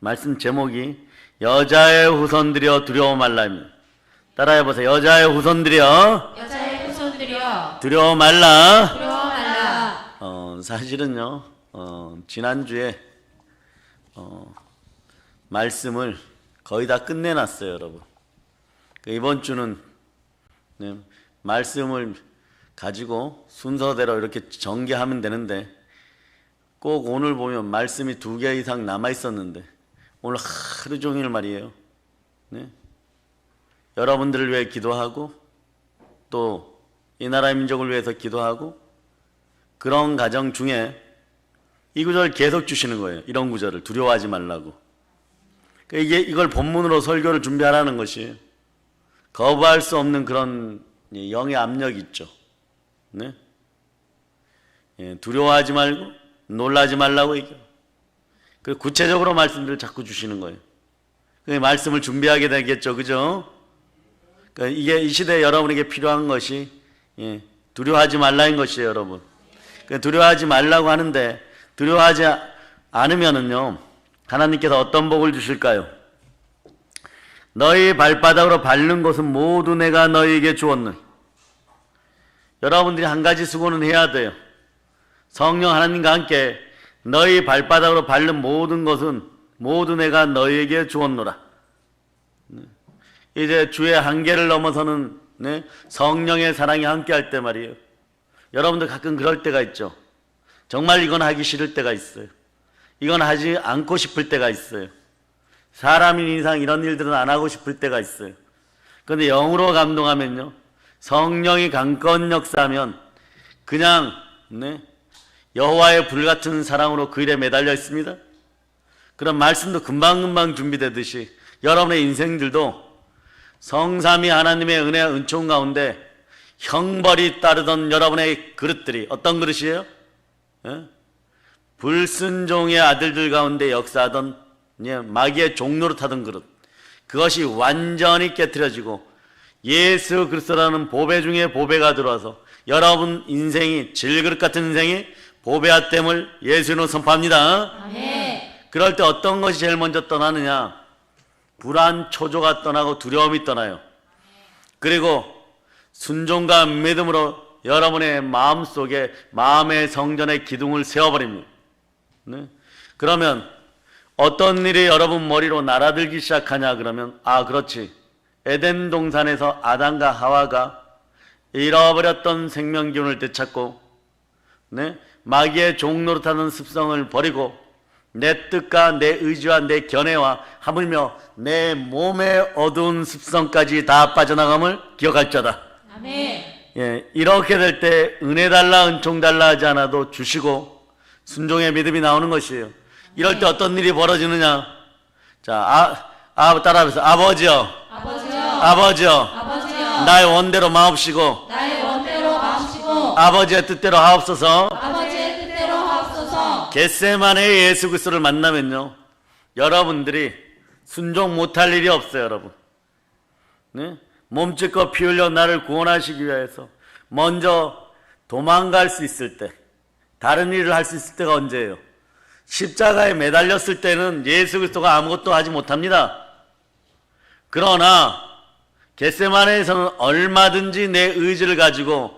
말씀 제목이 여자의 후손들이여 두려워 말라입니다. 따라해보세요. 여자의 후손들이여 두려워 말라. 사실은요, 지난주에 말씀을 거의 다 끝내놨어요, 여러분. 이번 주는 말씀을 가지고 순서대로 이렇게 전개하면 되는데, 꼭 오늘 보면 말씀이 2개 이상 남아 있었는데 오늘 하루 종일 말이에요. 여러분들을 위해 기도하고 또 이 나라의 민족을 위해서 기도하고 그런 가정 중에 이 구절을 계속 주시는 거예요. 이런 구절을 두려워하지 말라고. 이걸 본문으로 설교를 준비하라는 것이에요. 거부할 수 없는 그런 영의 압력이 있죠. 두려워하지 말고 놀라지 말라고 얘기해요. 구체적으로 말씀들을 자꾸 주시는 거예요. 말씀을 준비하게 되겠죠. 그죠? 이게 이 시대에 여러분에게 필요한 것이 두려워하지 말라는 것이에요, 여러분. 두려워하지 말라고 하는데 두려워하지 않으면은요, 하나님께서 어떤 복을 주실까요? 너희 발바닥으로 밟는 것은 모두 내가 너희에게 주었느니. 여러분들이 한 가지 수고는 해야 돼요. 성령 하나님과 함께 너희 발바닥으로 밟는 모든 것은 모두 내가 너희에게 주었노라. 이제 주의 한계를 넘어서는 성령의 사랑이 함께 할 때 말이에요. 여러분들 가끔 그럴 때가 있죠. 정말 이건 하기 싫을 때가 있어요. 이건 하지 않고 싶을 때가 있어요. 사람인 이상 이런 일들은 안 하고 싶을 때가 있어요. 그런데 영으로 감동하면요, 성령이 강건 역사하면 그냥 여호와의 불같은 사랑으로 그 일에 매달려 있습니다. 그런 말씀도 금방금방 준비되듯이 여러분의 인생들도 성삼위 하나님의 은혜와 은총 가운데 형벌이 따르던 여러분의 그릇들이 어떤 그릇이에요? 불순종의 아들들 가운데 역사하던 마귀의 종로로 타던 그릇, 그것이 완전히 깨트려지고 예수 그리스도라는 보배 중에 보배가 들어와서 여러분 인생이 질그릇 같은 인생이 보배됨을 예수로 선포합니다. 아멘. 그럴 때 어떤 것이 제일 먼저 떠나느냐? 불안, 초조가 떠나고 두려움이 떠나요. 그리고 순종과 믿음으로 여러분의 마음속에 마음의 성전의 기둥을 세워버립니다. 그러면 어떤 일이 여러분 머리로 날아들기 시작하냐 그러면, 그렇지, 에덴 동산에서 아담과 하와가 잃어버렸던 생명기운을 되찾고 마귀의 종노릇하는 습성을 버리고 내 뜻과 내 의지와 내 견해와 하물며 내 몸의 어두운 습성까지 다 빠져나감을 기억할 자다. 아멘. 이렇게 될 때 은혜 달라 은총 달라 하지 않아도 주시고 순종의 믿음이 나오는 것이에요. 이럴 때 어떤 일이 벌어지느냐? 자, 따라하면서 아버지여, 나의 원대로 마옵시고 아버지의 뜻대로 하옵소서. 겟세마네의 예수 그리스도를 만나면요, 여러분들이 순종 못할 일이 없어요, 여러분. 몸짓고 피 흘려 나를 구원하시기 위해서 먼저 도망갈 수 있을 때, 다른 일을 할 수 있을 때가 언제예요? 십자가에 매달렸을 때는 예수 그리스도가 아무것도 하지 못합니다. 그러나 겟세마네에서는 얼마든지 내 의지를 가지고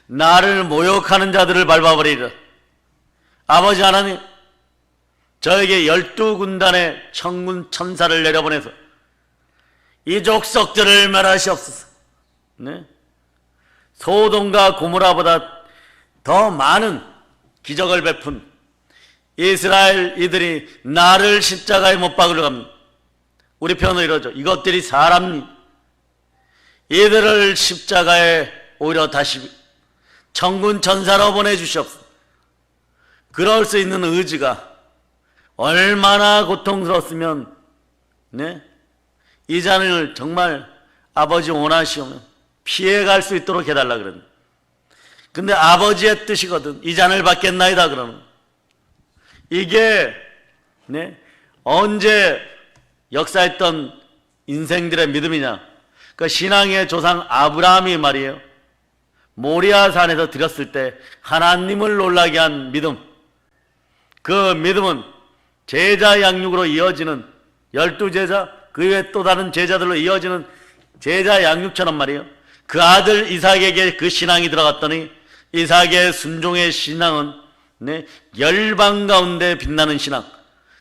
나를 모욕하는 자들을 밟아버리리라. 아버지 하나님, 저에게 12군단의 천군 천사를 내려보내서 이 족속들을 멸하시옵소서. 소돔과 고모라보다 더 많은 기적을 베푼 이스라엘 이들이 나를 십자가에 못 박으려 합니다. 우리 표현으로 이러죠. 이것들이 사람이 이들을 십자가에 오히려 다시 천군 천사로 보내주시옵소서. 그럴 수 있는 의지가 얼마나 고통스러웠으면 이 잔을 정말 아버지 원하시오면 피해갈 수 있도록 해달라 그러는. 근데 아버지의 뜻이거든. 이 잔을 받겠나이다 그러는. 이게 언제 역사했던 인생들의 믿음이냐? 그 신앙의 조상 아브라함이 말이에요, 모리아산에서 드렸을 때 하나님을 놀라게 한 믿음, 그 믿음은 제자 양육으로 이어지는 12제자, 그 외에 또 다른 제자들로 이어지는 제자 양육처럼 말이에요. 그 아들 이삭에게 그 신앙이 들어갔더니 이삭의 순종의 신앙은 열방 가운데 빛나는 신앙.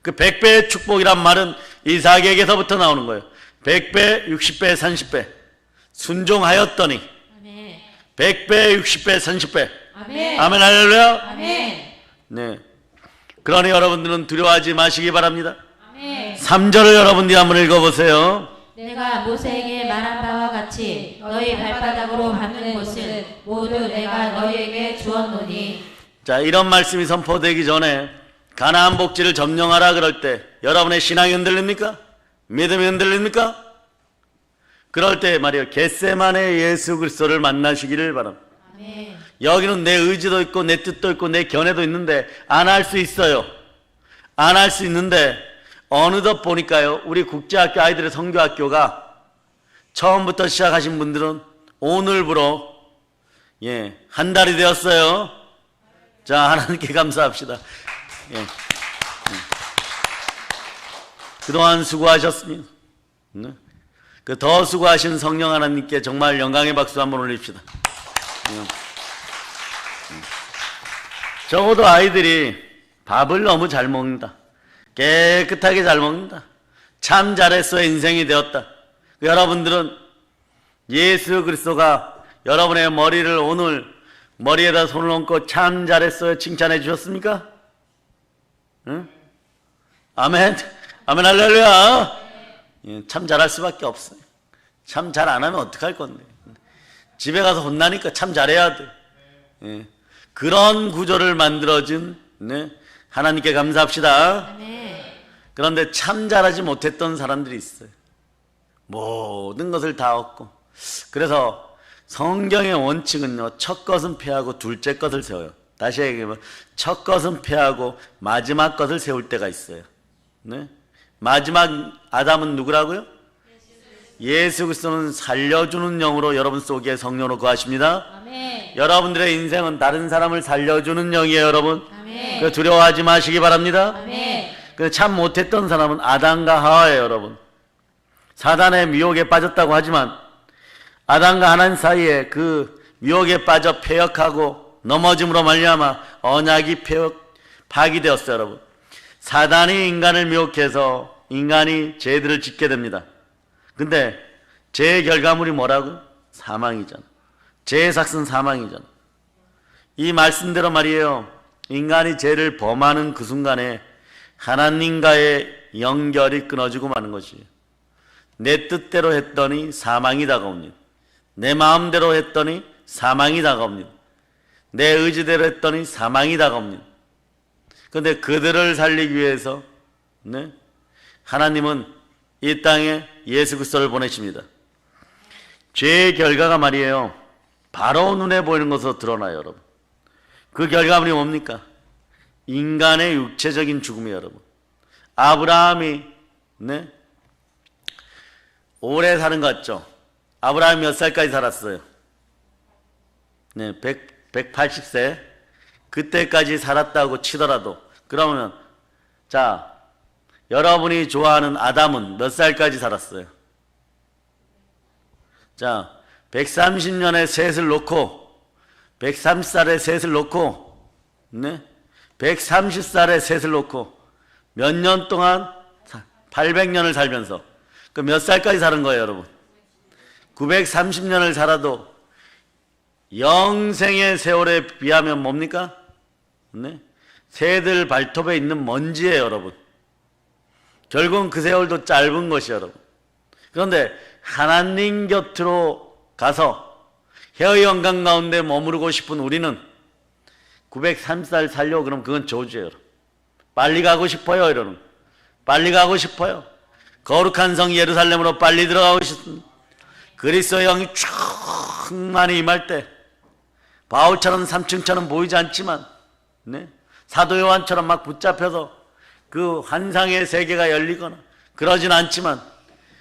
그 100배의 축복이란 말은 이삭에게서부터 나오는 거예요. 100배, 60배, 30배. 순종하였더니 아멘. 100배, 60배, 30배. 아멘. 아멘, 할렐루야. 아멘. 네. 그러니 여러분들은 두려워하지 마시기 바랍니다. 아멘. 3절을 여러분들이 한번 읽어보세요. 내가 모세에게 말한 바와 같이 너희 발바닥으로 밟는 곳을 모두 내가 너희에게 주었노니. 자, 이런 말씀이 선포되기 전에 가나안 복지를 점령하라 그럴 때 여러분의 신앙이 흔들립니까? 믿음이 흔들립니까? 그럴 때 말이에요, 겟세마네 예수 그리스도를 만나시기를 바랍니다. 아멘. 여기는 내 의지도 있고 내 뜻도 있고 내 견해도 있는데 안 할 수 있어요. 안 할 수 있는데 어느덧 보니까요, 우리 국제학교 아이들의 선교학교가 처음부터 시작하신 분들은 오늘부로 한 달이 되었어요. 자, 하나님께 감사합시다. 그동안 수고하셨습니다. 그 더 수고하신 성령 하나님께 정말 영광의 박수 한번 올립시다. 적어도 아이들이 밥을 너무 잘 먹는다. 깨끗하게 잘 먹는다. 참 잘했어, 인생이 되었다. 여러분들은 예수 그리스도가 여러분의 머리를 오늘 머리에다 손을 얹고 참 잘했어요 칭찬해 주셨습니까? 응? 아멘. 아멘, 할렐루야. 참 잘할 수밖에 없어요. 참 잘 안 하면 어떡할 건데. 집에 가서 혼나니까 참 잘해야 돼. 그런 구조를 만들어준 하나님께 감사합시다. 아멘. 그런데 참 잘하지 못했던 사람들이 있어요. 모든 것을 다 얻고. 그래서 성경의 원칙은요, 첫 것은 패하고 둘째 것을 세워요. 다시 얘기하면 첫 것은 패하고 마지막 것을 세울 때가 있어요. 마지막 아담은 누구라고요? 예수 그리스도는 살려주는 영으로 여러분 속에 성령으로 거하십니다. 아멘. 여러분들의 인생은 다른 사람을 살려주는 영이에요, 여러분. 아멘. 그 두려워하지 마시기 바랍니다. 아멘. 그 참 못했던 사람은 아담과 하와예요, 여러분. 사단의 미혹에 빠졌다고 하지만 아담과 하나님 사이에 그 미혹에 빠져 패역하고 넘어짐으로 말미암아 언약이 파기되었어요, 여러분. 사단이 인간을 미혹해서 인간이 죄들을 짓게 됩니다. 근데 죄의 결과물이 뭐라고? 사망이잖아. 죄의 삭은 사망이잖아. 이 말씀대로 말이에요, 인간이 죄를 범하는 그 순간에 하나님과의 연결이 끊어지고 마는 것이에요. 내 뜻대로 했더니 사망이 다가옵니다. 내 마음대로 했더니 사망이 다가옵니다. 내 의지대로 했더니 사망이 다가옵니다. 그런데 그들을 살리기 위해서 하나님은 이 땅에 예수 그리스도를 보내십니다. 죄의 결과가 말이에요, 바로 눈에 보이는 것으로 드러나요, 여러분. 그 결과물이 뭡니까? 인간의 육체적인 죽음이에요, 여러분. 아브라함이 오래 사는 것 같죠? 아브라함이 몇 살까지 살았어요? 180세. 그때까지 살았다고 치더라도, 그러면 자, 여러분이 좋아하는 아담은 몇 살까지 살았어요? 자, 130년의 셋을 놓고 130살의 셋을 놓고 130살의 셋을 놓고 몇 년 동안 800년을 살면서 그 몇 살까지 사는 거예요, 여러분? 930년을 살아도 영생의 세월에 비하면 뭡니까? 새들 발톱에 있는 먼지예요, 여러분. 결국은 그 세월도 짧은 것이에요, 여러분. 그런데 하나님 곁으로 가서 혀의 영광 가운데 머무르고 싶은 우리는 930살 살려고 그러면 그건 저주예요. 빨리 가고 싶어요, 여러분. 빨리 가고 싶어요. 거룩한 성 예루살렘으로 빨리 들어가고 싶습니다. 그리스도의 영이 충만히 임할 때 바울처럼 3층처럼 보이지 않지만 사도 요한처럼 막 붙잡혀서 그 환상의 세계가 열리거나 그러진 않지만,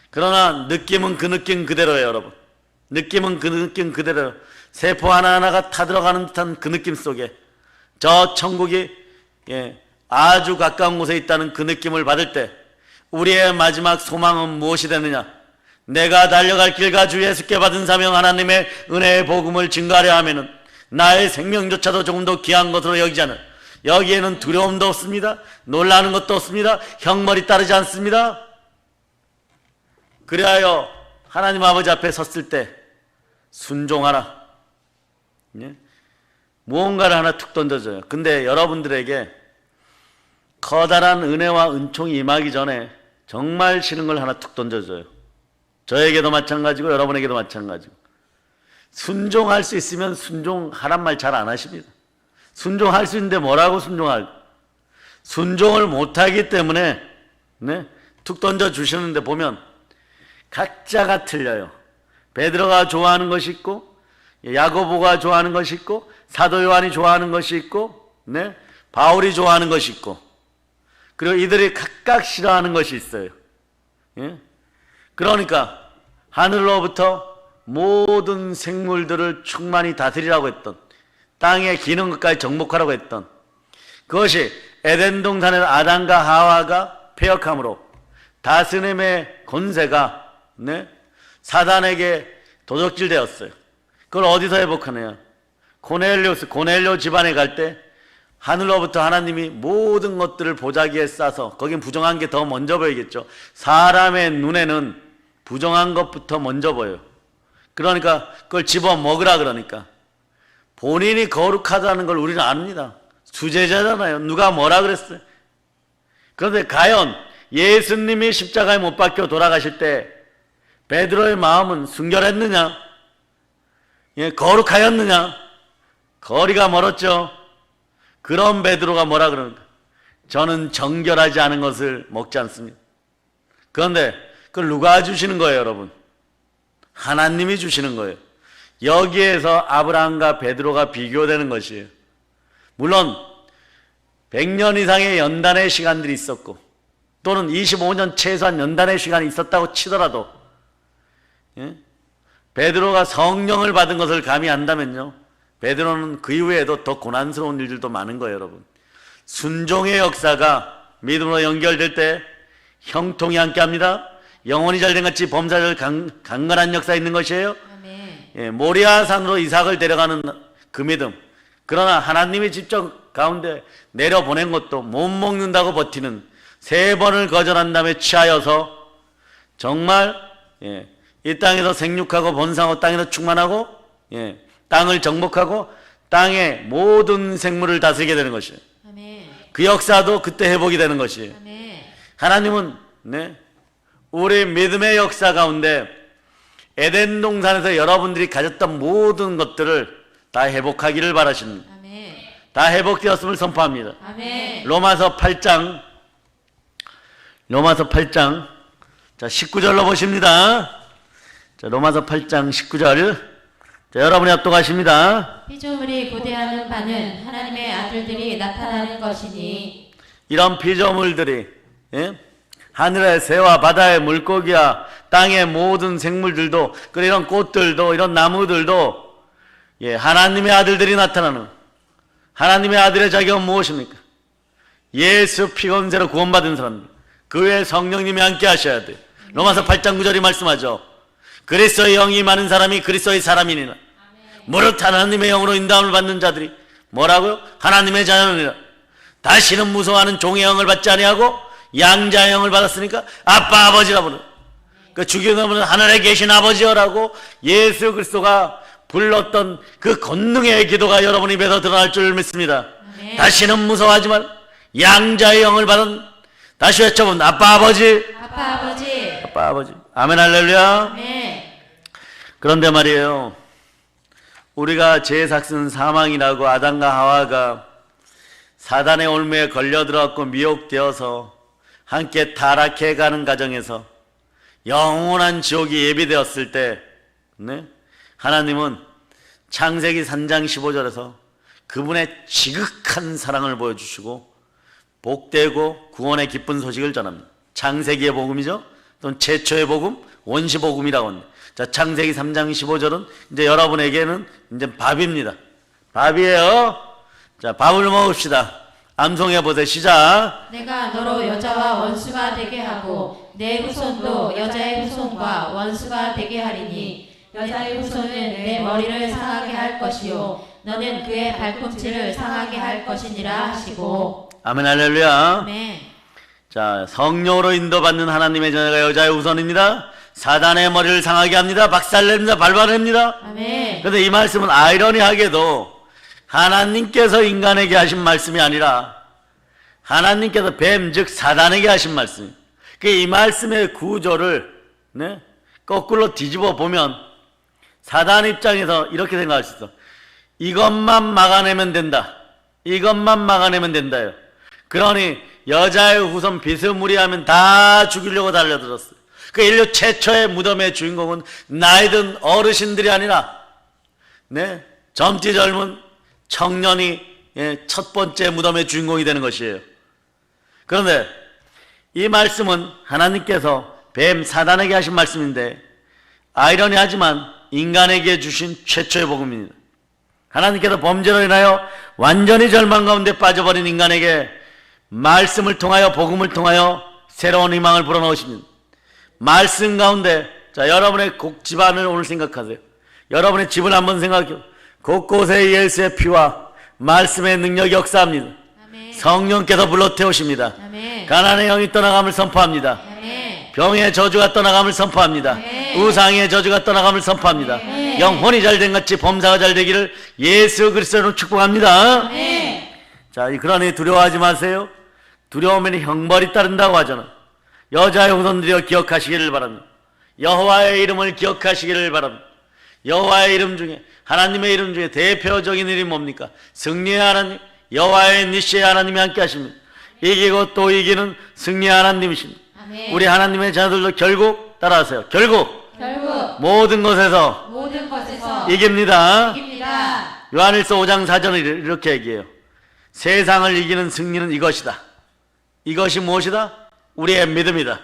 그러나 느낌은 그 느낌 그대로예요, 여러분. 느낌은 그 느낌 그대로. 세포 하나하나가 타들어가는 듯한 그 느낌 속에 저 천국이 아주 가까운 곳에 있다는 그 느낌을 받을 때 우리의 마지막 소망은 무엇이 되느냐? 내가 달려갈 길과 주 예수께 받은 사명, 하나님의 은혜의 복음을 증거하려 하면은 나의 생명조차도 조금 더 귀한 것으로 여기지 않은, 여기에는 두려움도 없습니다. 놀라는 것도 없습니다. 형벌이 따르지 않습니다. 그리하여 하나님 아버지 앞에 섰을 때 순종하라. 예? 무언가를 하나 툭 던져줘요. 근데 여러분들에게 커다란 은혜와 은총이 임하기 전에 정말 싫은 걸 하나 툭 던져줘요. 저에게도 마찬가지고 여러분에게도 마찬가지고. 순종할 수 있으면 순종하란 말 잘 안 하십니다. 순종할 수 있는데 뭐라고 순종할? 순종을 못하기 때문에 네? 툭 던져주시는데 보면 각자가 틀려요. 베드로가 좋아하는 것이 있고, 야고보가 좋아하는 것이 있고, 사도 요한이 좋아하는 것이 있고, 네? 바울이 좋아하는 것이 있고, 그리고 이들이 각각 싫어하는 것이 있어요. 예? 그러니까 하늘로부터 모든 생물들을 충만히 다스리라고 했던, 땅의 기는 것까지 정복하라고 했던 그것이 에덴 동산에서 아담과 하와가 패역함으로 다스림의 권세가 네? 사단에게 도적질되었어요. 그걸 어디서 회복하느냐? 고넬료 집안에 갈 때 하늘로부터 하나님이 모든 것들을 보자기에 싸서, 거긴 부정한 게 더 먼저 보이겠죠. 사람의 눈에는 부정한 것부터 먼저 보여요. 그러니까 그걸 집어 먹으라 그러니까. 본인이 거룩하다는 걸 우리는 압니다. 수제자잖아요. 누가 뭐라 그랬어요? 그런데 과연 예수님이 십자가에 못 박혀 돌아가실 때 베드로의 마음은 순결했느냐? 예, 거룩하였느냐? 거리가 멀었죠. 그런 베드로가 뭐라 그러는가? 저는 정결하지 않은 것을 먹지 않습니다. 그런데 그걸 누가 주시는 거예요, 여러분? 하나님이 주시는 거예요. 여기에서 아브라함과 베드로가 비교되는 것이에요. 물론 100년 이상의 연단의 시간들이 있었고, 또는 25년 최소한 연단의 시간이 있었다고 치더라도, 예? 베드로가 성령을 받은 것을 감히 안다면요, 베드로는 그 이후에도 더 고난스러운 일들도 많은 거예요, 여러분. 순종의 역사가 믿음으로 연결될 때 형통이 함께합니다. 영혼이 잘된 같이 범사를 강건한 역사 있는 것이에요. 예, 모리아산으로 이삭을 데려가는 그 믿음. 그러나 하나님이 직접 가운데 내려보낸 것도 못 먹는다고 버티는 3번을 거절한 다음에 취하여서 정말 예, 이 땅에서 생육하고 번성하고 땅에서 충만하고 예, 땅을 정복하고 땅의 모든 생물을 다스리게 되는 것이에요. 아멘. 그 역사도 그때 회복이 되는 것이에요. 아멘. 하나님은 네, 우리 믿음의 역사 가운데 에덴 동산에서 여러분들이 가졌던 모든 것들을 다 회복하기를 바라십니다. 아멘. 다 회복되었음을 선포합니다. 아멘. 로마서 8장 자 19절로 보십니다. 자, 로마서 8장 19절. 자, 여러분이 합독하십니다. 피조물이 고대하는 바는 하나님의 아들들이 나타나는 것이니. 이런 피조물들이 예? 하늘의 새와 바다의 물고기와 땅의 모든 생물들도, 그리고 이런 꽃들도, 이런 나무들도 예, 하나님의 아들들이 나타나는, 하나님의 아들의 자격은 무엇입니까? 예수 피건세로 구원받은 사람들, 그 외에 성령님이 함께 하셔야 돼요. 로마서 8장 9절이 말씀하죠. 그리스도의 영이 많은 사람이 그리스도의 사람이니라. 무릇 하나님의 영으로 인도함을 받는 자들이 뭐라고요? 하나님의 자녀니라. 다시는 무서워하는 종의 영을 받지 아니하고 양자의 영을 받았으니까 아빠 아버지라 부르. 그 죽이는 분은 하늘에 계신 아버지여라고 예수 그리스도가 불렀던 그 권능의 기도가 여러분 입에서 드러날 줄 믿습니다. 네. 다시는 무서워하지 말, 양자의 영을 받은, 다시 외쳐본 아빠 아버지, 아빠 아버지, 아빠 아버지. 아멘 할렐루야. 네. 그런데 말이에요, 우리가 죄의 삭은 사망이라고 아담과 하와가 사단의 올무에 걸려들어갖고 미혹되어서 함께 타락해가는 과정에서 영원한 지옥이 예비되었을 때 네? 하나님은 창세기 3장 15절에서 그분의 지극한 사랑을 보여주시고 복되고 구원의 기쁜 소식을 전합니다. 창세기의 복음이죠. 또는 최초의 복음, 원시복음이라고 합니다. 자, 창세기 3장 15절은 이제 여러분에게는 이제 밥입니다. 밥이에요. 자, 밥을 먹읍시다. 암송해 보세요. 시작. 내가 너로 여자와 원수가 되게 하고 내 후손도 여자의 후손과 원수가 되게 하리니 여자의 후손은 내 머리를 상하게 할 것이요 너는 그의 발꿈치를 상하게 할 것이니라 하시고. 아멘 할렐루야. 아멘. 자, 성령으로 인도받는 하나님의 자녀가 여자의 후손입니다. 사단의 머리를 상하게 합니다. 박살냅니다. 밟아냅니다. 아멘. 그런데 이 말씀은 아이러니하게도 하나님께서 인간에게 하신 말씀이 아니라 하나님께서 뱀, 즉 사단에게 하신 말씀. 이 말씀의 구조를 거꾸로 뒤집어 보면 사단 입장에서 이렇게 생각할 수 있어. 이것만 막아내면 된다. 이것만 막아내면 된다요. 그러니 여자의 후손 비스무리하면 다 죽이려고 달려들었어요. 그 인류 최초의 무덤의 주인공은 나이 든 어르신들이 아니라 젊디 젊은 청년이 첫 번째 무덤의 주인공이 되는 것이에요. 그런데 이 말씀은 하나님께서 뱀 사단에게 하신 말씀인데 아이러니하지만 인간에게 주신 최초의 복음입니다. 하나님께서 범죄로 인하여 완전히 절망 가운데 빠져버린 인간에게 말씀을 통하여 복음을 통하여 새로운 희망을 불어넣으십니다. 말씀 가운데 자 여러분의 집안을 오늘 생각하세요. 여러분의 집을 한번 생각해요. 곳곳에 예수의 피와 말씀의 능력이 역사합니다. 아멘. 성령께서 불러 태우십니다. 아멘. 가난의 영이 떠나감을 선포합니다. 아멘. 병의 저주가 떠나감을 선포합니다. 아멘. 우상의 저주가 떠나감을 선포합니다. 아멘. 영혼이 잘된 같이 범사가 잘 되기를 예수 그리스도로 축복합니다. 아멘. 자, 그러니 두려워하지 마세요. 두려우면 형벌이 따른다고 하잖아. 여자의 후손들이여 기억하시기를 바랍니다. 여호와의 이름을 기억하시기를 바랍니다. 여호와의 이름 중에 하나님의 이름 중에 대표적인 이름이 뭡니까? 승리의 하나님, 여호와의 니시의 하나님이 함께 하십니다. 이기고 또 이기는 승리의 하나님이십니다. 아멘. 우리 하나님의 자녀들도 결국 따라하세요. 결국 모든 것에서 이깁니다. 이깁니다. 요한일서 5장 4절은 이렇게 얘기해요. 세상을 이기는 승리는 이것이다. 이것이 무엇이다? 우리의 믿음이다.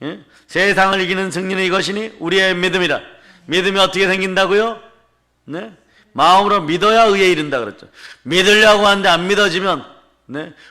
예? 세상을 이기는 승리는 이것이니 우리의 믿음이다. 믿음이 어떻게 생긴다고요? 네? 마음으로 믿어야 의에 이른다 그랬죠. 믿으려고 하는데 안 믿어지면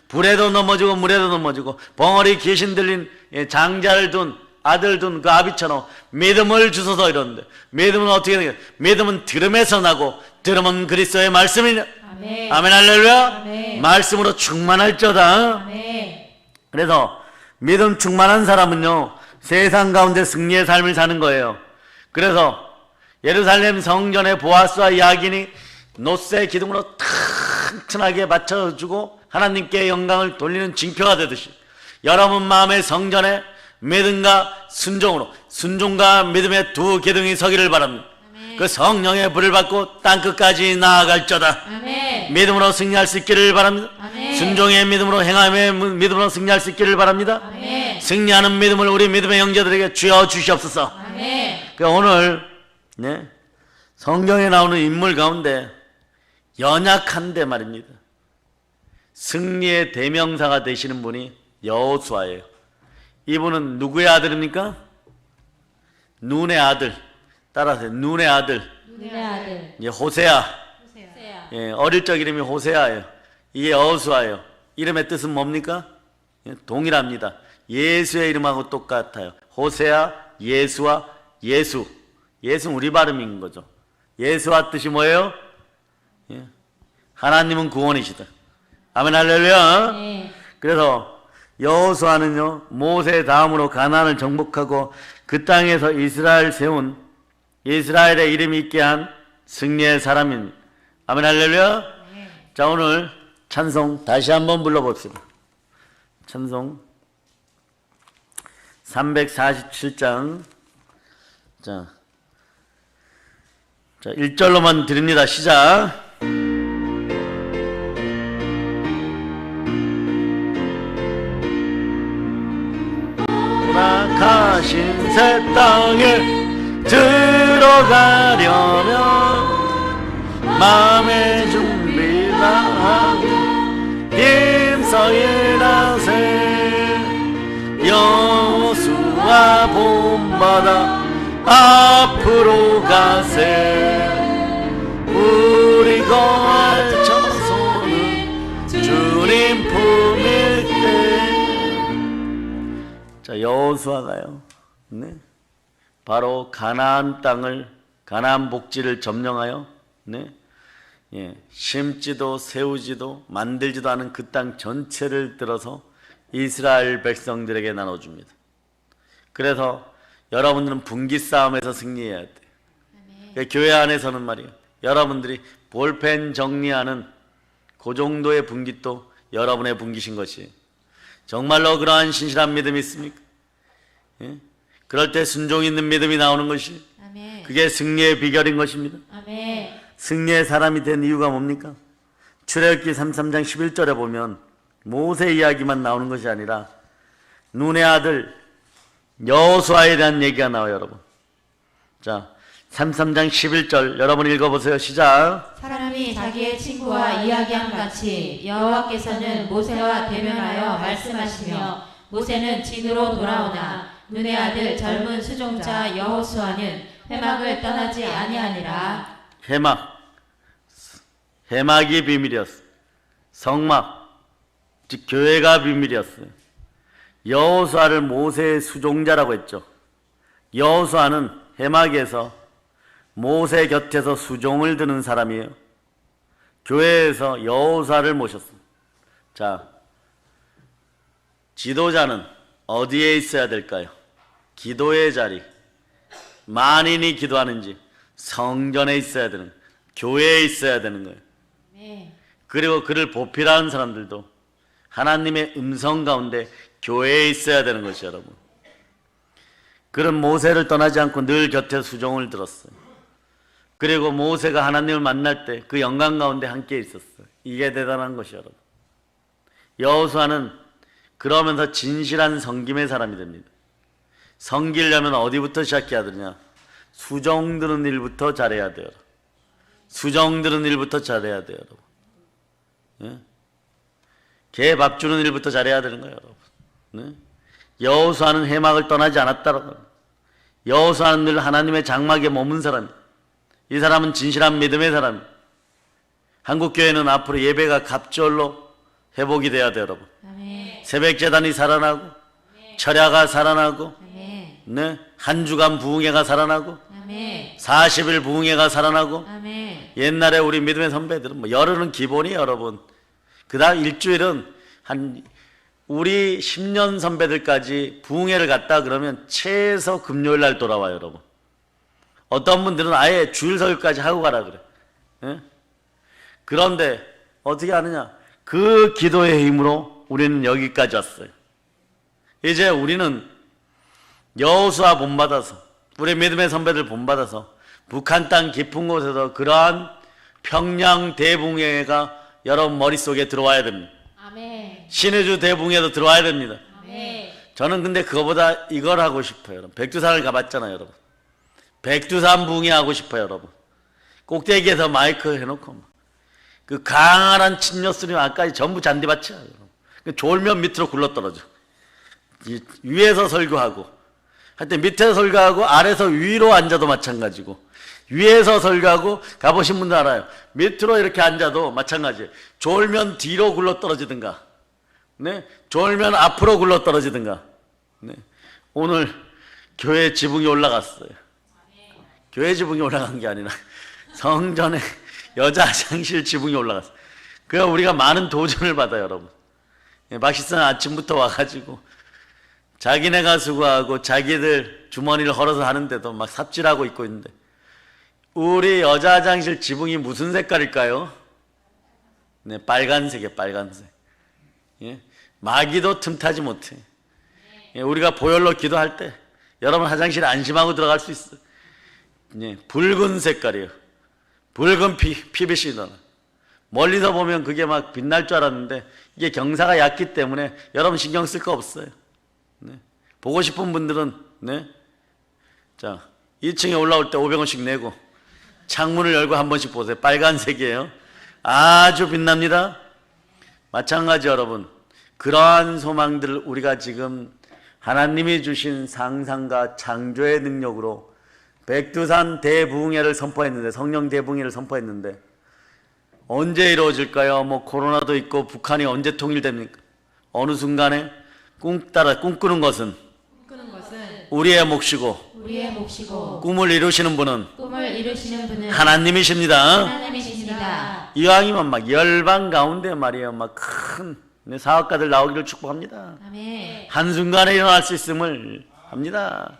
불에도 넘어지고 물에도 넘어지고 벙어리 귀신 들린 장자를 둔 아들 둔 그 아비처럼 믿음을 주소서 이러는데 믿음은 어떻게 생겨요? 믿음은 들음에서 나고 들음은 그리스도의 말씀이냐. 아멘. 아멘 할렐루야. 아멘. 말씀으로 충만할저다. 아멘. 그래서 믿음 충만한 사람은요 세상 가운데 승리의 삶을 사는 거예요. 그래서 예루살렘 성전의 보아스와 야긴이 노새 기둥으로 튼튼하게 받쳐주고 하나님께 영광을 돌리는 징표가 되듯이 여러분 마음의 성전에 믿음과 순종과 믿음의 두 기둥이 서기를 바랍니다. 아멘. 그 성령의 불을 받고 땅끝까지 나아갈저다. 아멘. 믿음으로 승리할 수 있기를 바랍니다. 아멘. 순종의 믿음으로 행함의 믿음으로 승리할 수 있기를 바랍니다. 아멘. 승리하는 믿음을 우리 믿음의 형제들에게 주여 주시옵소서. 아멘. 오늘 성경에 나오는 인물 가운데 연약한데 말입니다. 승리의 대명사가 되시는 분이 여호수아예요. 이분은 누구의 아들입니까? 눈의 아들. 따라하세요. 눈의 아들. 눈의 아들. 호세아. 호세아. 예, 어릴 적 이름이 호세아예요. 이게 여호수아예요. 이름의 뜻은 뭡니까? 동일합니다. 예수의 이름하고 똑같아요. 호세아, 예수와 예수. 예수는 우리 발음인 거죠. 예수와 뜻이 뭐예요? 예. 하나님은 구원이시다. 아멘 할렐루야. 네. 그래서 여호수아는요 모세 다음으로 가나안을 정복하고 그 땅에서 이스라엘 세운 이스라엘의 이름이 있게 한 승리의 사람입니다. 아멘 할렐루야. 네. 자, 오늘 찬송 다시 한번 불러봅시다. 찬송 347장 자 1절로만 드립니다. 시작. 가신 새 땅에 들어가려면 마음의 준비가 하고 힘써 일하세. 여호수아 본받아 앞으로 가세. 우리 거할 처소는 주님 자, 여호수아가요. 네. 바로 가나안 땅을, 가나안 복지를 점령하여, 네. 예, 심지도 세우지도 만들지도 않은 그 땅 전체를 들어서 이스라엘 백성들에게 나눠줍니다. 그래서 여러분들은 분기 싸움에서 승리해야 돼요. 그러니까 교회 안에서는 말이에요, 여러분들이 볼펜 정리하는 그 정도의 분깃도 여러분의 분깃인 것이에요. 정말로 그러한 신실한 믿음이 있습니까? 예? 그럴 때 순종 있는 믿음이 나오는 것이, 아멘. 그게 승리의 비결인 것입니다. 아멘. 승리의 사람이 된 이유가 뭡니까? 출애굽기 33장 11절에 보면 모세 이야기만 나오는 것이 아니라 눈의 아들 여호수아에 대한 얘기가 나와요, 여러분. 자, 33장 11절 여러분 읽어보세요. 시작. 사람이 자기의 친구와 이야기함 같이 여호와께서는 모세와 대면하여 말씀하시며 모세는 진으로 돌아오나 눈의 아들 젊은 수종자 여호수아는 회막을 떠나지 아니하니라. 해막이 비밀이었어. 성막, 즉 교회가 비밀이었어요. 여호수아를 모세의 수종자라고 했죠. 여호수아는 해막에서 모세 곁에서 수종을 드는 사람이에요. 교회에서 여호수아를 모셨습니다. 자, 지도자는 어디에 있어야 될까요? 기도의 자리. 만인이 기도하는지 성전에 있어야 되는, 교회에 있어야 되는 거예요. 네. 그리고 그를 보필하는 사람들도 하나님의 음성 가운데 교회에 있어야 되는 것이죠, 여러분. 그는 모세를 떠나지 않고 늘 곁에 수종을 들었어요. 그리고 모세가 하나님을 만날 때 그 영광 가운데 함께 있었어요. 이게 대단한 것이죠, 여러분. 여호수아는 그러면서 진실한 섬김의 사람이 됩니다. 섬기려면 어디부터 시작해야 되느냐? 수종 드는 일부터 잘해야 돼요. 수종 드는 일부터 잘해야 돼요, 여러분. 예? 개 밥 주는 일부터 잘해야 되는 거예요, 여러분. 네? 여호수아는 해막을 떠나지 않았다라고. 여호수아는 늘 하나님의 장막에 머문 사람. 이 사람은 진실한 믿음의 사람. 한국교회는 앞으로 예배가 갑절로 회복이 돼야 돼요, 여러분. 아멘. 새벽 재단이 살아나고, 철야가 살아나고, 아멘. 네? 한 주간 부흥회가 살아나고, 아멘. 40일 부흥회가 살아나고. 아멘. 옛날에 우리 믿음의 선배들은 뭐 열흘은 기본이에요, 여러분. 그 다음 일주일은 한 우리 10년 선배들까지 부흥회를 갔다 그러면 최소 금요일 날 돌아와요, 여러분. 어떤 분들은 아예 주일 설교까지 하고 가라 그래. 예? 그런데 어떻게 하느냐? 그 기도의 힘으로 우리는 여기까지 왔어요. 이제 우리는 여호수아 본받아서, 우리 믿음의 선배들 본받아서 북한 땅 깊은 곳에서 그러한 평양 대붕회가 여러분 머릿속에 들어와야 됩니다. 아멘. 신의주 대붕회도 들어와야 됩니다. 아멘. 저는 근데 그거보다 이걸 하고 싶어요, 여러분. 백두산을 가봤잖아요, 여러분. 백두산 붕회 하고 싶어요, 여러분. 꼭대기에서 마이크 해놓고 그 강한 침뇨 소리 안까지 전부 잔디밭이야, 여러분. 졸면 밑으로 굴러떨어져. 위에서 설교하고 할 때 밑에서 설교하고 아래서 위로 앉아도 마찬가지고, 위에서 설교하고 가보신 분들 알아요. 밑으로 이렇게 앉아도 마찬가지예요. 졸면 뒤로 굴러떨어지든가, 네? 졸면 앞으로 굴러떨어지든가. 네? 오늘 교회 지붕이 올라갔어요. 교회 지붕이 올라간 게 아니라 성전에 여자 화장실 지붕이 올라갔어요. 그래서 우리가 많은 도전을 받아요, 여러분. 막시스는 아침부터 와가지고 자기네가 수고하고 자기들 주머니를 헐어서 하는데도 막 삽질하고 있고 있는데, 우리 여자 화장실 지붕이 무슨 색깔일까요? 네, 빨간색이에요, 빨간색. 예? 마귀도 틈타지 못해. 예, 우리가 보혈로 기도할 때 여러분 화장실에 안심하고 들어갈 수 있어요. 예, 붉은 색깔이에요. 붉은 PVC 나. 멀리서 보면 그게 막 빛날 줄 알았는데 이게 경사가 얕기 때문에 여러분 신경 쓸 거 없어요. 네. 보고 싶은 분들은, 네. 자, 2층에 올라올 때 500원씩 내고 창문을 열고 한 번씩 보세요. 빨간색이에요. 아주 빛납니다. 마찬가지 여러분. 그러한 소망들을 우리가 지금 하나님이 주신 상상과 창조의 능력으로 백두산 대부흥회를 선포했는데, 성령 대부흥회를 선포했는데 언제 이루어질까요? 뭐 코로나도 있고 북한이 언제 통일됩니까? 어느 순간에 꿈꾸는 것은 우리의 몫이고 우리의 몫이고 꿈을 이루시는 분은 꿈을 이루시는 분은 하나님이십니다. 하나님이십니다. 이왕이면 막 열방 가운데 말이에요, 막 큰 사업가들 나오기를 축복합니다. 아멘. 한순간에 일어날 수 있음을 합니다.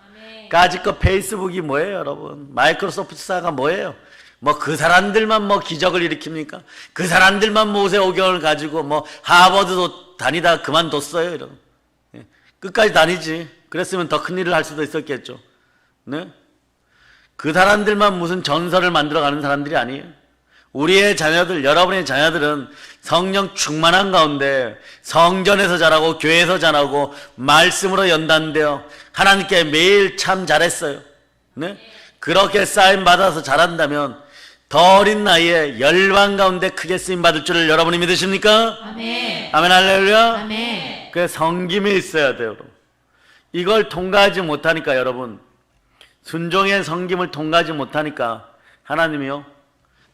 까짓거 페이스북이 뭐예요, 여러분? 마이크로소프트사가 뭐예요? 뭐 그 사람들만 뭐 기적을 일으킵니까? 그 사람들만 모세 오경을 가지고 뭐 하버드도 다니다 그만뒀어요, 이런. 끝까지 다니지. 그랬으면 더 큰 일을 할 수도 있었겠죠. 네? 그 사람들만 무슨 전설을 만들어가는 사람들이 아니에요. 우리의 자녀들, 여러분의 자녀들은 성령 충만한 가운데 성전에서 자라고 교회에서 자라고 말씀으로 연단되어 하나님께 매일 참 잘했어요. 네? 그렇게 쌓임 받아서 자란다면 더 어린 나이에 열방 가운데 크게 쓰임 받을 줄을 여러분이 믿으십니까? 아멘. 아멘 할렐루야. 아멘. 그 성김이 있어야 돼요. 여러분. 이걸 통과하지 못하니까 여러분, 순종의 성김을 통과하지 못하니까 하나님이요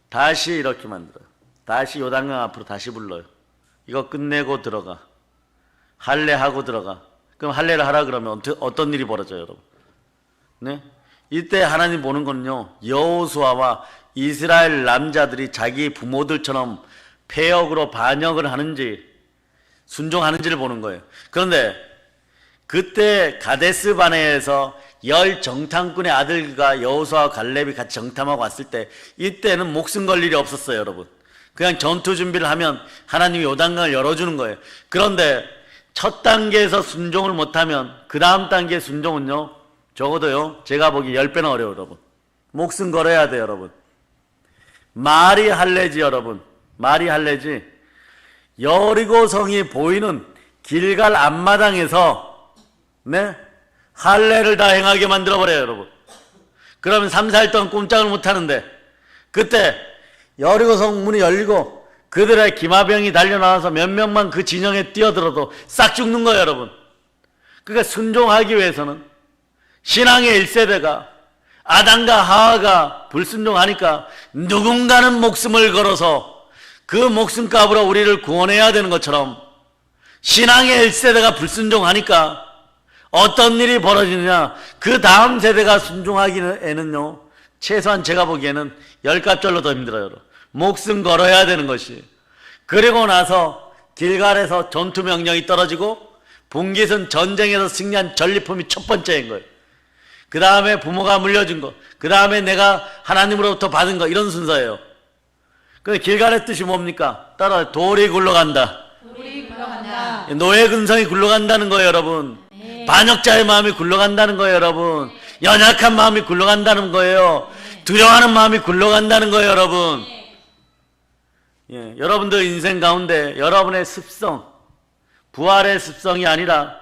다시 이렇게 만들어요. 다시 요단강 앞으로 다시 불러요. 이거 끝내고 들어가. 할례하고 들어가. 그럼 할례를 하라 그러면 어떤 일이 벌어져요, 여러분? 네? 이때 하나님 보는 거는요, 여호수아와 이스라엘 남자들이 자기 부모들처럼 폐역으로 반역을 하는지 순종하는지를 보는 거예요. 그런데 그때 가데스 바네에서 열 정탐꾼의 아들과 여호수아와 갈렙이 같이 정탐하고 왔을 때 이때는 목숨 걸 일이 없었어요, 여러분. 그냥 전투 준비를 하면 하나님이 요단강을 열어주는 거예요. 그런데 첫 단계에서 순종을 못하면 그 다음 단계 순종은요, 적어도요, 제가 보기 10배는 어려워요, 여러분. 목숨 걸어야 돼요, 여러분. 말이 할례지, 여러분. 말이 할례지. 여리고성이 보이는 길갈 앞마당에서 네? 할례를 다 행하게 만들어버려요, 여러분. 그러면 3, 4일 동안 꼼짝을 못하는데 그때 여리고성 문이 열리고 그들의 기마병이 달려나와서 몇 명만 그 진영에 뛰어들어도 싹 죽는 거예요, 여러분. 그러니까 순종하기 위해서는 신앙의 1세대가 아담과 하와가 불순종하니까 누군가는 목숨을 걸어서 그 목숨값으로 우리를 구원해야 되는 것처럼 신앙의 1세대가 불순종하니까 어떤 일이 벌어지느냐, 그 다음 세대가 순종하기에는요 최소한 제가 보기에는 10갑절로 더 힘들어요. 목숨 걸어야 되는 것이. 그리고 나서 길갈에서 전투 명령이 떨어지고 분깃은 전쟁에서 승리한 전리품이 첫 번째인 거예요. 그 다음에 부모가 물려준 거, 그 다음에 내가 하나님으로부터 받은 거, 이런 순서예요. 근데 길갈의 뜻이 뭡니까? 따라 돌이 굴러간다. 돌이 굴러간다. 노예 근성이 굴러간다는 거예요, 여러분. 반역자의 마음이 굴러간다는 거예요, 여러분. 연약한 마음이 굴러간다는 거예요. 두려워하는 마음이 굴러간다는 거예요, 여러분. 예, 여러분들 인생 가운데 여러분의 습성, 부활의 습성이 아니라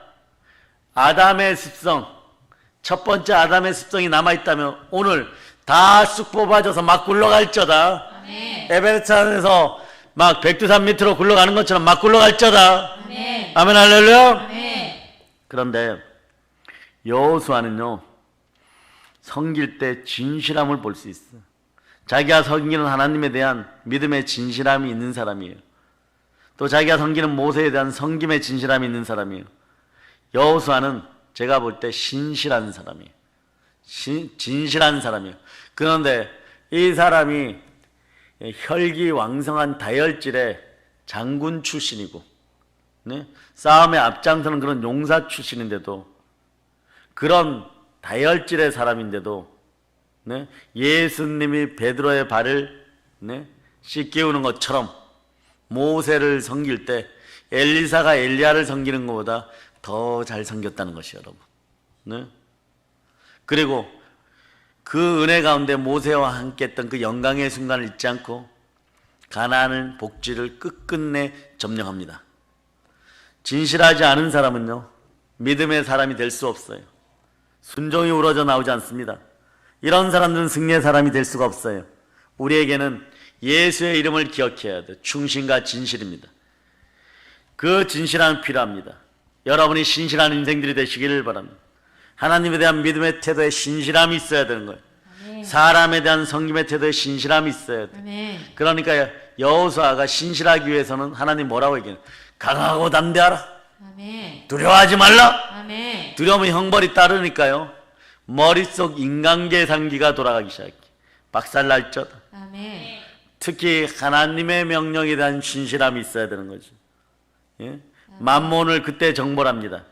아담의 습성, 첫 번째 아담의 습성이 남아있다면 오늘 다 쑥 뽑아져서 막 굴러갈저다. 에베레스트산에서 막 백두산 밑으로 굴러가는 것처럼 막 굴러갈저다. 아멘. 아멘 할렐루야. 아멘. 그런데 여호수아는요 섬길 때 진실함을 볼 수 있어. 자기가 섬기는 하나님에 대한 믿음의 진실함이 있는 사람이에요. 또 자기가 섬기는 모세에 대한 섬김의 진실함이 있는 사람이에요. 여호수아는 제가 볼 때 신실한 사람이에요. 진실한 사람이에요. 그런데 이 사람이 혈기왕성한 다혈질의 장군 출신이고, 네? 싸움에 앞장서는 그런 용사 출신인데도, 그런 다혈질의 사람인데도, 네? 예수님이 베드로의 발을, 네? 씻기우는 것처럼 모세를 섬길 때 엘리사가 엘리야를 섬기는 것보다 더 잘 섬겼다는 것이에요, 여러분. 네? 그리고 그 은혜 가운데 모세와 함께 했던 그 영광의 순간을 잊지 않고 가나안 복지를 끝끝내 점령합니다. 진실하지 않은 사람은요 믿음의 사람이 될 수 없어요. 순종이 우러져 나오지 않습니다. 이런 사람들은 승리의 사람이 될 수가 없어요. 우리에게는 예수의 이름을 기억해야 돼요. 충신과 진실입니다. 그 진실함이 필요합니다. 여러분이 신실한 인생들이 되시기를 바랍니다. 하나님에 대한 믿음의 태도에 신실함이 있어야 되는 거예요. 아멘. 사람에 대한 섬김의 태도에 신실함이 있어야 돼요. 아멘. 그러니까 여호수아가 신실하기 위해서는 하나님 뭐라고 얘기해요? 강하고 담대하라. 아멘. 두려워하지 말라. 아멘. 두려움은 형벌이 따르니까요. 머릿속 인간계산기가 돌아가기 시작해. 박살날쩌다. 아멘. 특히 하나님의 명령에 대한 신실함이 있어야 되는 거죠. 예? 만몬을 그때 정벌합니다.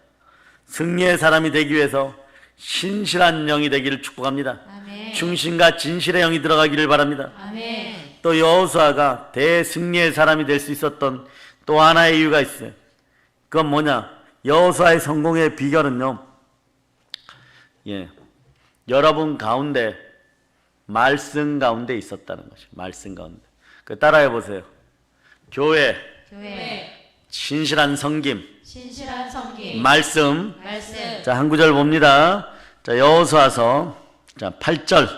승리의 사람이 되기 위해서 신실한 영이 되기를 축복합니다. 아멘. 충신과 진실의 영이 들어가기를 바랍니다. 아멘. 또 여호수아가 대승리의 사람이 될 수 있었던 또 하나의 이유가 있어요. 그건 뭐냐? 여호수아의 성공의 비결은요, 여러분 가운데 말씀 가운데 있었다는 것이. 말씀 가운데. 따라해 보세요. 교회, 신실한 섬김, 신실한 섬김, 말씀. 말씀. 자, 한 구절 봅니다. 자, 여호수아서 8절.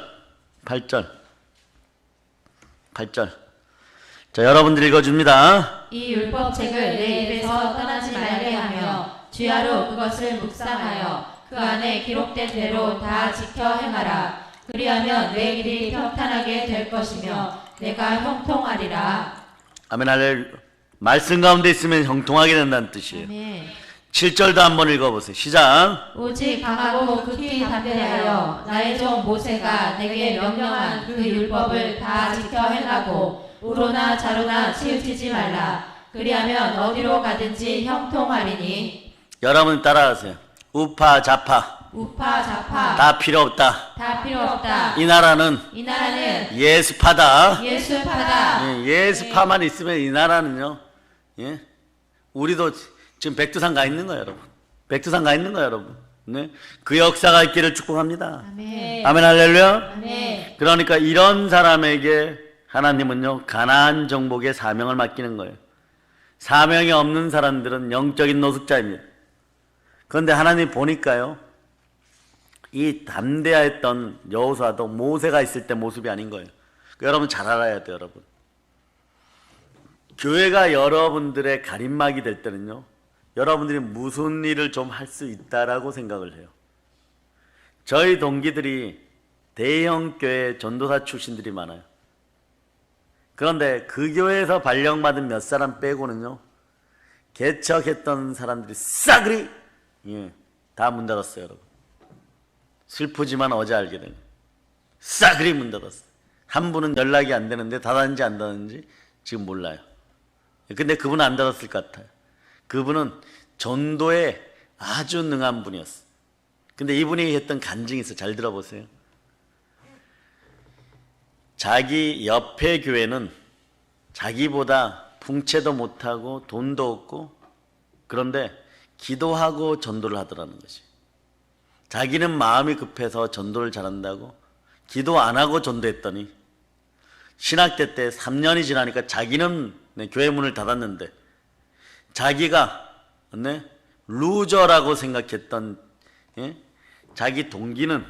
자, 여러분들 읽어줍니다. 이 율법책을 내 입에서 떠나지 말게 하며 주야로 그것을 묵상하여 그 안에 기록된 대로 다 지켜 행하라. 그리하면 내 길이 평탄하게 될 것이며 내가 형통하리라. 아멘. 할렐루야. 말씀 가운데 있으면 형통하게 된다는 뜻이에요. 아멘. 7절도 한번 읽어보세요. 시작. 오직 강하고 극히 담대하여 나의 종 모세가 내게 명령한 그 율법을 다 지켜 행하고 우로나 자로나 치우치지 말라. 그리하면 어디로 가든지 형통하리니. 여러분 따라하세요. 우파 좌파 우파 좌파 다 필요 없다. 다 필요 없다. 이 나라는 예수파다. 예수파만 있으면 이 나라는요. 우리도 지금 백두산 가 있는 거예요, 여러분. 백두산 가 있는 거예요, 여러분. 네? 그 역사가 있기를 축복합니다. 아멘. 아멘. 할렐루야. 아멘. 그러니까 이런 사람에게 하나님은요, 가나안 정복의 사명을 맡기는 거예요. 사명이 없는 사람들은 영적인 노숙자입니다. 그런데 하나님 보니까요, 이 담대했던 여호수아도 모세가 있을 때 모습이 아닌 거예요. 여러분 잘 알아야 돼요, 여러분. 교회가 여러분들의 가림막이 될 때는요, 여러분들이 무슨 일을 좀 할 수 있다라고 생각을 해요. 저희 동기들이 대형 교회 전도사 출신들이 많아요. 그런데 그 교회에서 발령받은 몇 사람 빼고는요, 개척했던 사람들이 싸그리 다 문 닫았어요, 여러분. 슬프지만 어제 알게 된 거예요. 싸그리 문 닫았어요. 한 분은 연락이 안 되는데 닫았는지 안 닫았는지 지금 몰라요. 근데 그분은 안 닫았을 것 같아요. 그분은 전도에 아주 능한 분이었어요. 근데 이분이 했던 간증이 있어요. 잘 들어보세요. 자기 옆에 교회는 자기보다 풍채도 못하고 돈도 없고, 그런데 기도하고 전도를 하더라는 것이. 자기는 마음이 급해서 전도를 잘한다고 기도 안 하고 전도했더니 신학대 때 3년이 지나니까 자기는 교회 문을 닫았는데 자기가 루저라고 생각했던 자기 동기는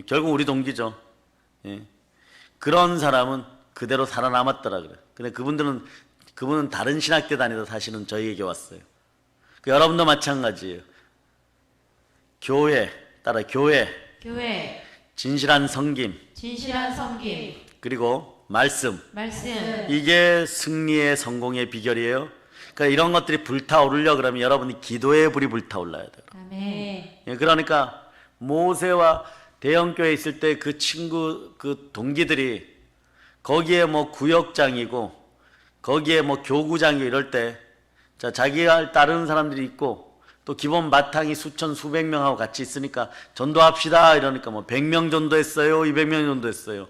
결국 우리 동기죠. 그런 사람은 그대로 살아남았더라 그래. 근데 그분은 다른 신학대 다니다 사실은 저희에게 왔어요. 여러분도 마찬가지예요. 교회, 교회, 진실한 섬김, 그리고 말씀. 이게 승리의 성공의 비결이에요. 그러니까 이런 것들이 불타오르려 그러면 여러분이 기도의 불이 불타올라야 돼요. 아멘. 그러니까 모세와 대형교회에 있을 때 그 동기들이 거기에 뭐 구역장이고 거기에 뭐 교구장이고 이럴 때 자기가 따르는 사람들이 있고 또 기본 바탕이 수천 수백 명하고 같이 있으니까 전도합시다 이러니까 뭐 100명 전도했어요, 200명 전도했어요.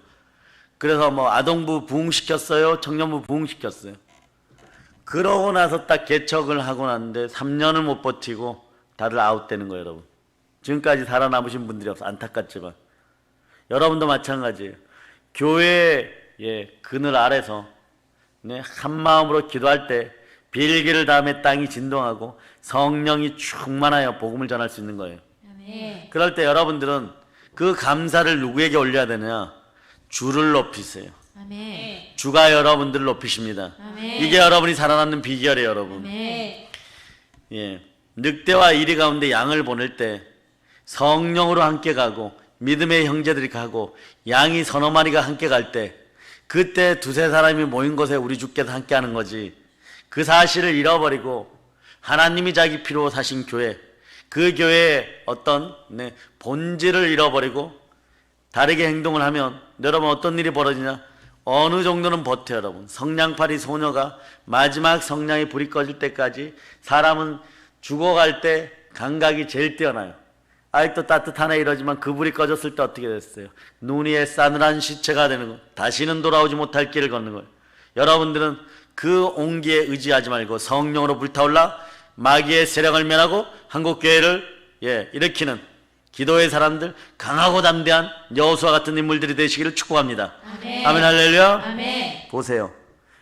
그래서 뭐 아동부 부흥시켰어요, 청년부 부흥시켰어요. 그러고 나서 딱 개척을 하고 났는데 3년을 못 버티고 다들 아웃되는 거예요, 여러분. 지금까지 살아남으신 분들이 없어. 안타깝지만 여러분도 마찬가지예요. 교회의 그늘 아래서 한 마음으로 기도할 때 빌기를 다음에 땅이 진동하고 성령이 충만하여 복음을 전할 수 있는 거예요. 아멘. 그럴 때 여러분들은 그 감사를 누구에게 올려야 되느냐? 주를 높이세요. 아멘. 주가 여러분들을 높이십니다. 아멘. 이게 여러분이 살아남는 비결이에요, 여러분. 아멘. 늑대와 이리 가운데 양을 보낼 때 성령으로 함께 가고 믿음의 형제들이 가고 양이 서너 마리가 함께 갈 때 그때 두세 사람이 모인 곳에 우리 주께서 함께 하는 거지. 그 사실을 잃어버리고 하나님이 자기 피로 사신 교회, 그 교회의 어떤 본질을 잃어버리고 다르게 행동을 하면 여러분 어떤 일이 벌어지냐? 어느 정도는 버텨요, 여러분. 성냥팔이 소녀가 마지막 성냥이 불이 꺼질 때까지, 사람은 죽어갈 때 감각이 제일 뛰어나요. 아직도 따뜻하네 이러지만 그 불이 꺼졌을 때 어떻게 됐어요? 눈 위에 싸늘한 시체가 되는 거예요. 다시는 돌아오지 못할 길을 걷는 거예요. 여러분들은 그 온기에 의지하지 말고 성령으로 불타올라 마귀의 세력을 면하고 한국교회를 일으키는 기도의 사람들, 강하고 담대한 여호수아 같은 인물들이 되시기를 축복합니다. 아멘. 아멘, 할렐루야. 아멘. 보세요.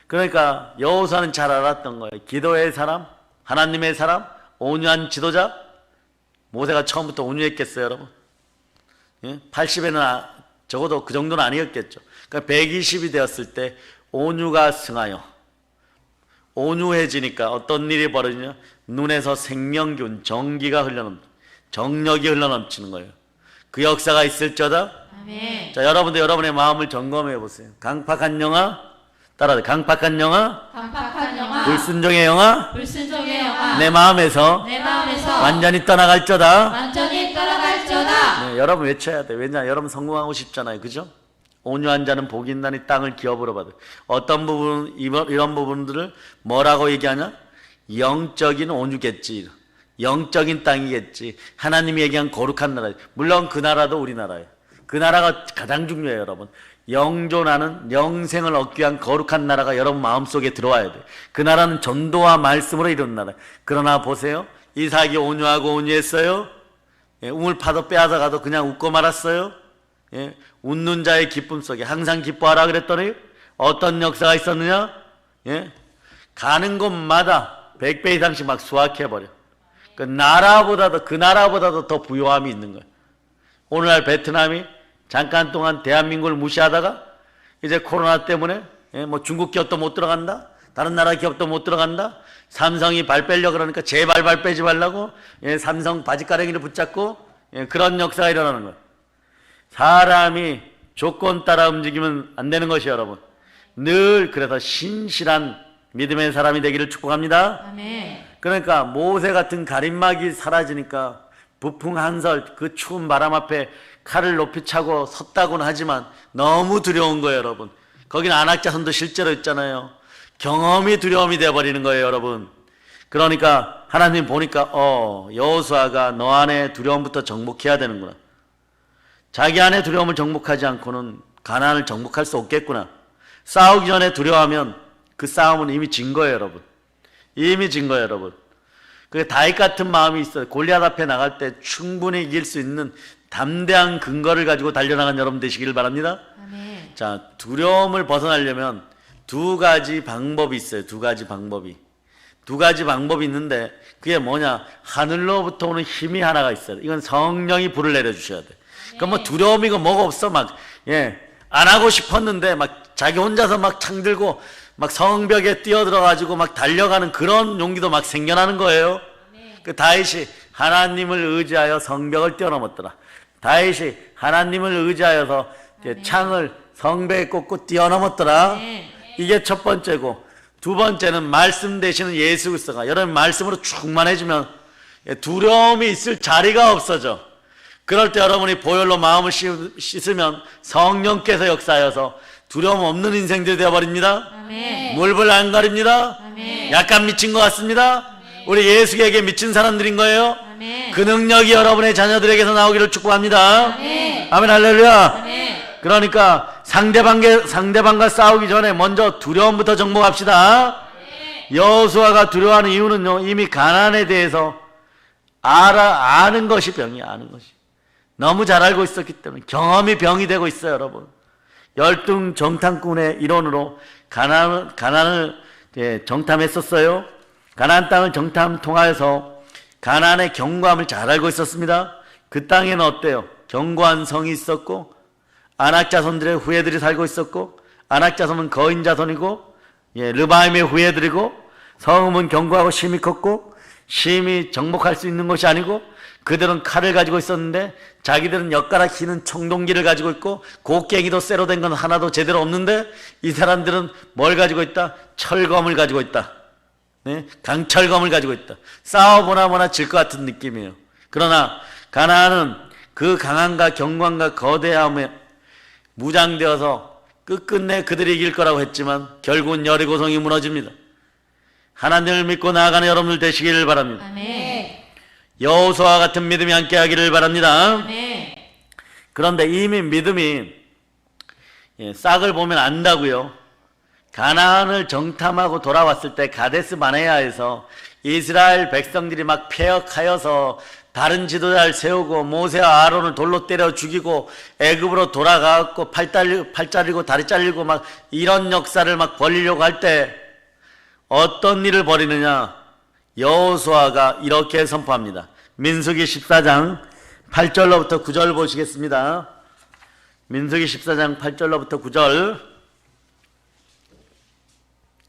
그러니까 여호수아는 잘 알았던 거예요. 기도의 사람, 하나님의 사람, 온유한 지도자. 모세가 처음부터 온유했겠어요, 여러분? 80에는 적어도 그 정도는 아니었겠죠. 그러니까 120이 되었을 때 온유가 승하여, 온유해지니까 어떤 일이 벌어지냐? 눈에서 생명기운, 정기가 흘러넘치는, 정력이 흘러넘치는 거예요. 그 역사가 있을저다. 아멘. 자, 여러분들 여러분의 마음을 점검해 보세요. 강팍한 영화, 따라서 강팍한 영화, 강팍한 영화, 불순종의 영화, 불순종의 영화, 내 마음에서 완전히 떠나갈저다. 완전히 떠나갈저다. 여러분 외쳐야 돼. 왜냐, 여러분 성공하고 싶잖아요, 그죠? 온유한 자는 복이 있나니 땅을 기업으로 받아. 어떤 부분, 이런 부분들을 뭐라고 얘기하냐? 영적인 온유겠지, 영적인 땅이겠지, 하나님이 얘기한 거룩한 나라. 물론 그 나라도 우리나라예요. 그 나라가 가장 중요해요, 여러분. 영존하는 영생을 얻기 위한 거룩한 나라가 여러분 마음속에 들어와야 돼. 그 나라는 전도와 말씀으로 이룬 나라. 그러나 보세요, 이삭이 온유하고 온유했어요. 우물파도 빼앗아가도 그냥 웃고 말았어요. 웃는 자의 기쁨 속에 항상 기뻐하라 그랬더니 어떤 역사가 있었느냐? 가는 곳마다 100배 이상씩 막 수확해버려. 그 나라보다도 더 부요함이 있는 거예요. 오늘날 베트남이 잠깐 동안 대한민국을 무시하다가 이제 코로나 때문에 뭐 중국 기업도 못 들어간다, 다른 나라 기업도 못 들어간다, 삼성이 발 빼려고 그러니까 제발 발 빼지 말라고 삼성 바지가랑이를 붙잡고 그런 역사가 일어나는 거예요. 사람이 조건 따라 움직이면 안 되는 것이 여러분. 늘 그래서 신실한 믿음의 사람이 되기를 축복합니다. 아멘. 그러니까 모세 같은 가림막이 사라지니까 부풍 한설 그 추운 바람 앞에 칼을 높이 차고 섰다고는 하지만 너무 두려운 거예요, 여러분. 거기는 안악자선도 실제로 있잖아요. 경험이 두려움이 되어버리는 거예요, 여러분. 그러니까 하나님 보니까 여호수아가 너 안에 두려움부터 정복해야 되는구나. 자기 안에 두려움을 정복하지 않고는 가나안을 정복할 수 없겠구나. 싸우기 전에 두려워하면 그 싸움은 이미 진 거예요, 여러분. 이미 진 거예요, 여러분. 그 다윗 같은 마음이 있어요. 골리앗 앞에 나갈 때 충분히 이길 수 있는 담대한 근거를 가지고 달려나간 여러분 되시기를 바랍니다. 아멘. 자, 두려움을 벗어나려면 두 가지 방법이 있어요. 두 가지 방법이 있는데 그게 뭐냐? 하늘로부터 오는 힘이 하나가 있어요. 이건 성령이 불을 내려주셔야 돼. 그러니까 뭐 두려움이고 뭐가 없어. 안 하고 싶었는데 막 자기 혼자서 막 창들고 막 성벽에 뛰어들어가지고 막 달려가는 그런 용기도 막 생겨나는 거예요. 그 다윗이 하나님을 의지하여 성벽을 뛰어넘었더라. 다윗이 하나님을 의지하여서 창을 성벽에 꽂고 뛰어넘었더라. 이게 첫 번째고, 두 번째는 말씀 되시는 예수 그리스도가 여러분 말씀으로 충만해지면 두려움이 있을 자리가 없어져. 그럴 때 여러분이 보혈로 마음을 씻으면 성령께서 역사하여서 두려움 없는 인생들이 되어버립니다. 아멘. 물불 안 가립니다. 아멘. 약간 미친 것 같습니다. 아멘. 우리 예수에게 미친 사람들인 거예요. 아멘. 그 능력이 여러분의 자녀들에게서 나오기를 축복합니다. 아멘. 아멘, 할렐루야. 아멘. 그러니까 상대방과 싸우기 전에 먼저 두려움부터 정복합시다. 여호수아가 두려워하는 이유는요, 이미 가나안에 대해서 아는 것이 병이야. 아는 것이 너무 잘 알고 있었기 때문에 경험이 병이 되고 있어요, 여러분. 열등 정탐꾼의 일원으로 가나안을 정탐했었어요. 가나안 땅을 정탐 통하여서 가나안의 견고함을 잘 알고 있었습니다. 그 땅에는 어때요? 견고한 성이 있었고 안악자손들의 후예들이 살고 있었고, 안악자손은 거인 자손이고 르바임의 후예들이고, 성읍은 견고하고 심이 컸고 심히 정복할 수 있는 것이 아니고, 그들은 칼을 가지고 있었는데 자기들은 엿가락 휘는 청동기를 가지고 있고 곡괭이도 쇠로 된 건 하나도 제대로 없는데 이 사람들은 뭘 가지고 있다? 철검을 가지고 있다. 강철검을 가지고 있다. 싸워보나 질 것 같은 느낌이에요. 그러나 가나안은 그 강함과 경관과 거대함에 무장되어서 끝끝내 그들이 이길 거라고 했지만 결국은 여리고성이 무너집니다. 하나님을 믿고 나아가는 여러분들 되시기를 바랍니다. 아멘. 여호수아와 같은 믿음이 함께하기를 바랍니다. 아멘. 그런데 이미 믿음이 싹을 보면 안다고요. 가나안을 정탐하고 돌아왔을 때 가데스 바네아에서 이스라엘 백성들이 막 폐역하여서 다른 지도자를 세우고 모세와 아론을 돌로 때려 죽이고 애굽으로 돌아가고 팔 잘리고 다리 잘리고 막 이런 역사를 막 벌이려고 할 때 어떤 일을 벌이느냐? 여호수아가 이렇게 선포합니다. 민수기 14장 8절로부터 9절 보시겠습니다. 민수기 14장 8절로부터 9절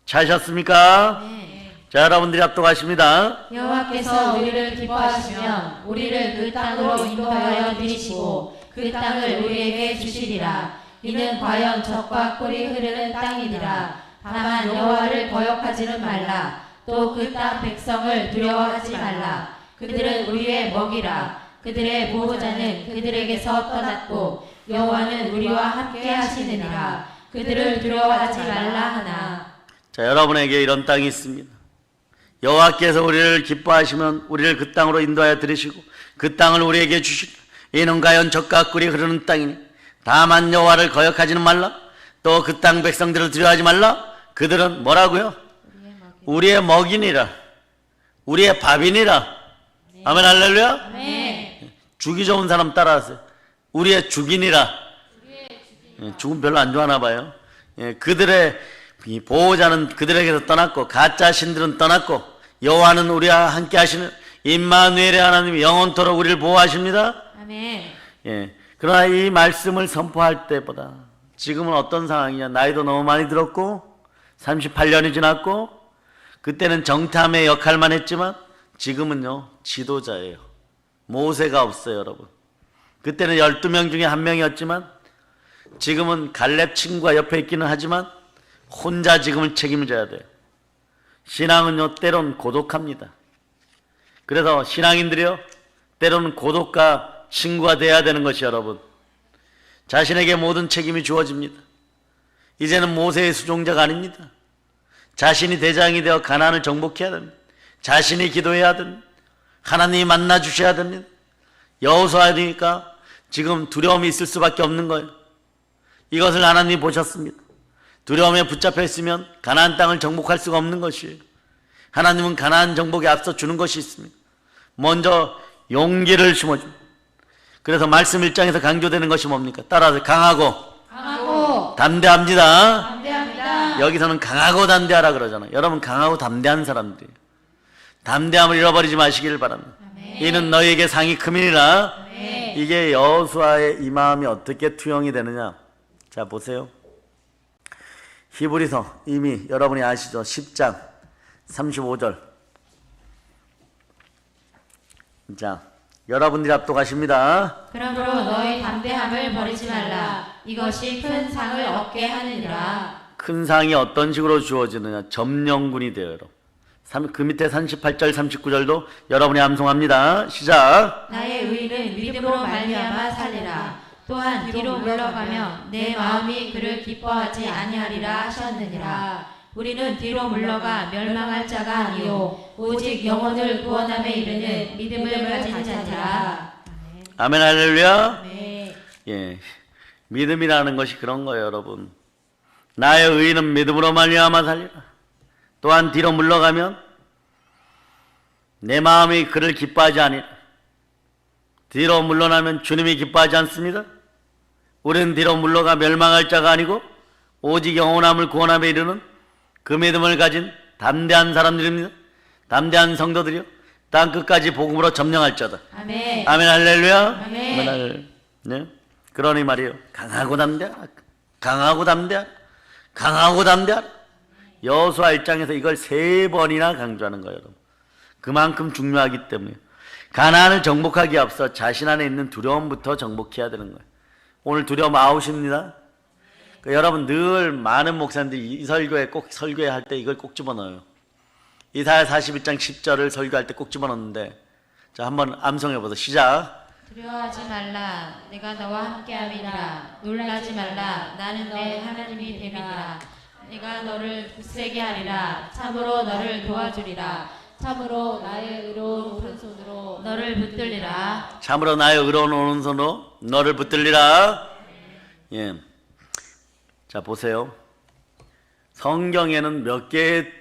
찾으셨습니까? 네. 자, 여러분들이 합독하십니다. 여호와께서 우리를 기뻐하시면 우리를 그 땅으로 인도하여 드리시고 그 땅을 우리에게 주시리라. 이는 과연 젖과 꿀이 흐르는 땅이니라. 다만 여호와를 거역하지는 말라. 또 그 땅 백성을 두려워하지 말라. 그들은 우리의 먹이라. 그들의 보호자는 그들에게서 떠났고 여호와는 우리와 함께 하시느니라. 그들을 두려워하지 말라 하나. 자, 여러분에게 이런 땅이 있습니다. 여호와께서 우리를 기뻐하시면 우리를 그 땅으로 인도하여 들으시고 그 땅을 우리에게 주시고 이는 과연 젖과 꿀이 흐르는 땅이니 다만 여호와를 거역하지는 말라. 또 그 땅 백성들을 두려워하지 말라. 그들은 뭐라고요? 우리의 먹이니라. 우리의 밥이니라. 아멘 할렐루야. 아멘. 죽이 좋은 사람 따라하세요. 우리의 죽이니라. 죽은 별로 안 좋아하나 봐요. 그들의 이 보호자는 그들에게서 떠났고 가짜 신들은 떠났고 여호와는 우리와 함께 하시는 임마누엘의 하나님이 영원토록 우리를 보호하십니다. 아멘. 그러나 이 말씀을 선포할 때보다 지금은 어떤 상황이냐? 나이도 너무 많이 들었고 38년이 지났고 그때는 정탐의 역할만 했지만 지금은요 지도자예요. 모세가 없어요, 여러분. 그때는 12명 중에 한 명이었지만 지금은 갈렙 친구가 옆에 있기는 하지만 혼자 지금은 책임을 져야 돼요. 신앙은요 때론 고독합니다. 그래서 신앙인들이요 때로는 고독과 친구가 돼야 되는 것이 여러분, 자신에게 모든 책임이 주어집니다. 이제는 모세의 수종자가 아닙니다. 자신이 대장이 되어 가나안을 정복해야 됩니다. 자신이 기도해야 됩니다. 하나님이 만나 주셔야 됩니다. 여호수아니까 지금 두려움이 있을 수밖에 없는 거예요. 이것을 하나님이 보셨습니다. 두려움에 붙잡혀 있으면 가나안 땅을 정복할 수가 없는 것이에요. 하나님은 가나안 정복에 앞서 주는 것이 있습니다. 먼저 용기를 심어줍니다. 그래서 말씀 1장에서 강조되는 것이 뭡니까? 따라서 강하고 담대합니다. 담대합니다. 여기서는 강하고 담대하라 그러잖아요. 여러분 강하고 담대한 사람들이에요. 담대함을 잃어버리지 마시기를 바랍니다. 아멘. 이는 너희에게 상이 큼이니라. 아멘. 이게 여호수아의 이 마음이 어떻게 투영이 되느냐? 자 보세요. 히브리서 이미 여러분이 아시죠? 10장 35절. 자, 여러분들이 합독하십니다. 그러므로 너희 담대함을 버리지 말라. 이것이 큰 상을 얻게 하느니라. 큰 상이 어떤 식으로 주어지느냐? 점령군이 되어요. 그 밑에 38절 39절도 여러분이 암송합니다. 시작. 나의 의인은 믿음으로 말미암아 살리라. 또한 뒤로 물러가며 내 마음이 그를 기뻐하지 아니하리라 하셨느니라. 우리는 뒤로 물러가 멸망할 자가 아니요 오직 영혼을 구원함에 이르는 믿음을 가진 자니라. 아멘 할렐루야. 네. 예, 믿음이라는 것이 그런 거예요, 여러분. 나의 의인은 믿음으로 말미암아 살리라. 또한 뒤로 물러가면 내 마음이 그를 기뻐하지 아니라. 뒤로 물러나면 주님이 기뻐하지 않습니다. 우리는 뒤로 물러가 멸망할 자가 아니고 오직 영원함을 구원함에 이르는 그 믿음을 가진 담대한 사람들입니다. 담대한 성도들이요 땅 끝까지 복음으로 점령할 자다. 아멘. 아멘 할렐루야. 아멘. 네? 그러니 말이에요. 강하고 담대하라. 강하고 담대하라. 강하고 담대하라. 여호수아 1장에서 이걸 3번이나 강조하는 거예요, 여러분. 그만큼 중요하기 때문에 가나안을 정복하기에 앞서 자신 안에 있는 두려움부터 정복해야 되는 거예요. 오늘 두려움 아웃입니다. 여러분 늘 많은 목사님들이 이 설교에 꼭 설교할 때 이걸 꼭 집어넣어요. 이사야 41장 10절을 설교할 때 꼭 집어넣는데 자, 한번 암송해보자. 시작. 두려워하지 말라. 내가 너와 함께함이라. 놀라지 말라. 나는 내 하나님이 됨이라. 내가 너를 굳세게 하리라. 참으로 너를 도와주리라. 참으로 나의 의로운 오른손으로 너를 붙들리라. 참으로 나의 의로운 오른손으로 너를 붙들리라. 예. 자, 보세요. 성경에는 몇 개의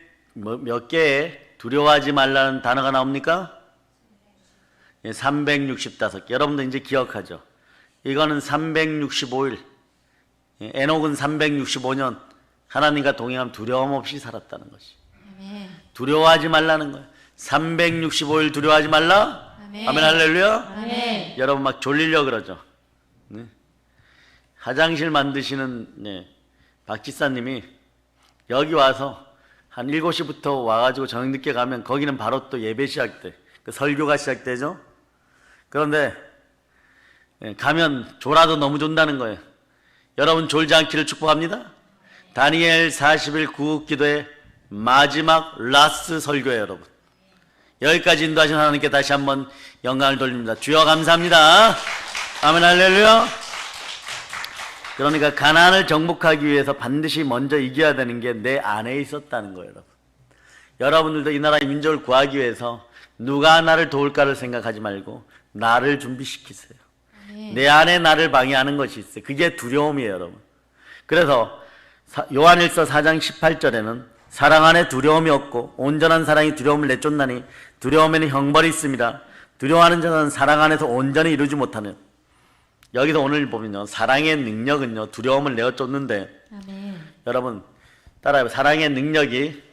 두려워하지 말라는 단어가 나옵니까? 예, 365개. 여러분들 이제 기억하죠? 이거는 365일. 예, 에녹은 365년 하나님과 동행하며 두려움 없이 살았다는 것이. 아멘. 두려워하지 말라는 거예요. 365일 두려워하지 말라. 아멘. 아멘 할렐루야. 아멘. 여러분 막 졸리려 그러죠. 네. 화장실 만드시는 박 지사님이 여기 와서 한 7시부터 와가지고 저녁 늦게 가면 거기는 바로 또 예배 시작돼. 그 설교가 시작되죠. 그런데 가면 졸아도 너무 존다는 거예요. 여러분 졸지 않기를 축복합니다. 다니엘 40일 구국기도의 마지막 라스트 설교예요, 여러분. 여기까지 인도하신 하나님께 다시 한번 영광을 돌립니다. 주여 감사합니다. 아멘 할렐루야. 그러니까 가나안을 정복하기 위해서 반드시 먼저 이겨야 되는 게 내 안에 있었다는 거예요, 여러분. 여러분들도 이 나라의 민족을 구하기 위해서 누가 나를 도울까를 생각하지 말고 나를 준비시키세요. 내 안에 나를 방해하는 것이 있어요. 그게 두려움이에요, 여러분. 그래서 요한일서 4장 18절에는 사랑 안에 두려움이 없고 온전한 사랑이 두려움을 내쫓나니 두려움에는 형벌이 있습니다. 두려워하는 자는 사랑 안에서 온전히 이루지 못하는. 여기서 오늘 보면요, 사랑의 능력은요 두려움을 내어쫓는데. 아멘. 여러분 따라해요. 사랑의 능력이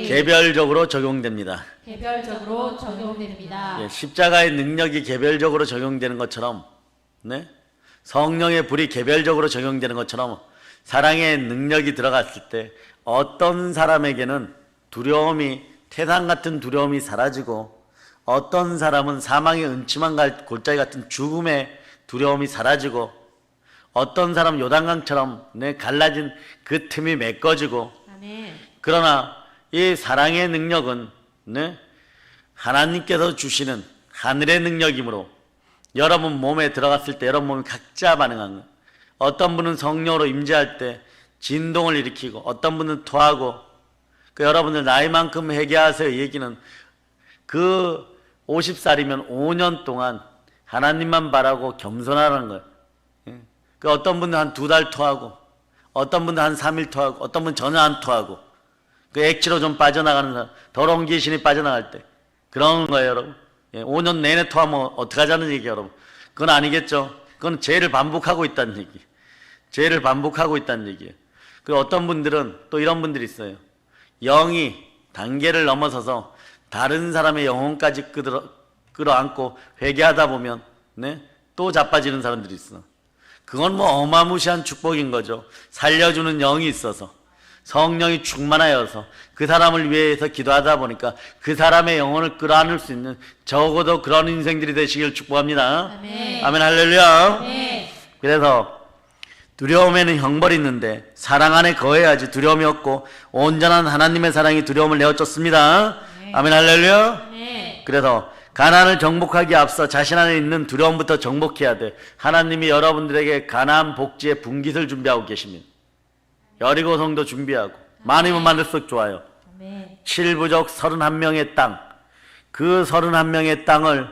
개별적으로 적용됩니다. 개별적으로 적용됩니다. 예, 십자가의 능력이 개별적으로 적용되는 것처럼, 네? 성령의 불이 개별적으로 적용되는 것처럼 사랑의 능력이 들어갔을 때 어떤 사람에게는 두려움이, 태산 같은 두려움이 사라지고 어떤 사람은 사망의 은침한 골짜기 같은 죽음의 두려움이 사라지고 어떤 사람은 요단강처럼 갈라진 그 틈이 메꿔지고. 아멘. 그러나 이 사랑의 능력은 하나님께서 주시는 하늘의 능력이므로 여러분 몸에 들어갔을 때 여러분 몸이 각자 반응하는 거예요. 어떤 분은 성령으로 임재할 때 진동을 일으키고 어떤 분은 토하고. 그 여러분들 나이만큼 회개하세요 얘기는 그 50살이면 5년 동안 하나님만 바라고 겸손하라는 거예요. 그 어떤 분은 한 2달 토하고 어떤 분은 한 3일 토하고 어떤 분은 전혀 안 토하고 그 액체로 좀 빠져나가는 사람, 더러운 귀신이 빠져나갈 때 그런 거예요, 여러분. 5년 내내 토하면 어떡하자는 얘기예요, 여러분. 그건 아니겠죠. 그건 죄를 반복하고 있다는 얘기. 죄를 반복하고 있다는 얘기예요. 그 어떤 분들은 또 이런 분들이 있어요. 영이 단계를 넘어서서 다른 사람의 영혼까지 끌어안고 회개하다 보면 또 자빠지는 사람들이 있어. 그건 뭐 어마무시한 축복인 거죠. 살려주는 영이 있어서 성령이 충만하여서 그 사람을 위해서 기도하다 보니까 그 사람의 영혼을 끌어안을 수 있는 적어도 그런 인생들이 되시길 축복합니다. 아멘. 아멘 할렐루야. 아멘. 그래서 두려움에는 형벌이 있는데 사랑 안에 거해야지 두려움이 없고 온전한 하나님의 사랑이 두려움을 내어쫓습니다. 아멘 할렐루야. 아멘. 그래서 가나안을 정복하기에 앞서 자신 안에 있는 두려움부터 정복해야 돼. 하나님이 여러분들에게 가나안 복지의 분깃을 준비하고 계십니다. 여리고성도 준비하고 많으면 많을수록 좋아요. 아멘. 7부족 31명의 땅, 그 31명의 땅을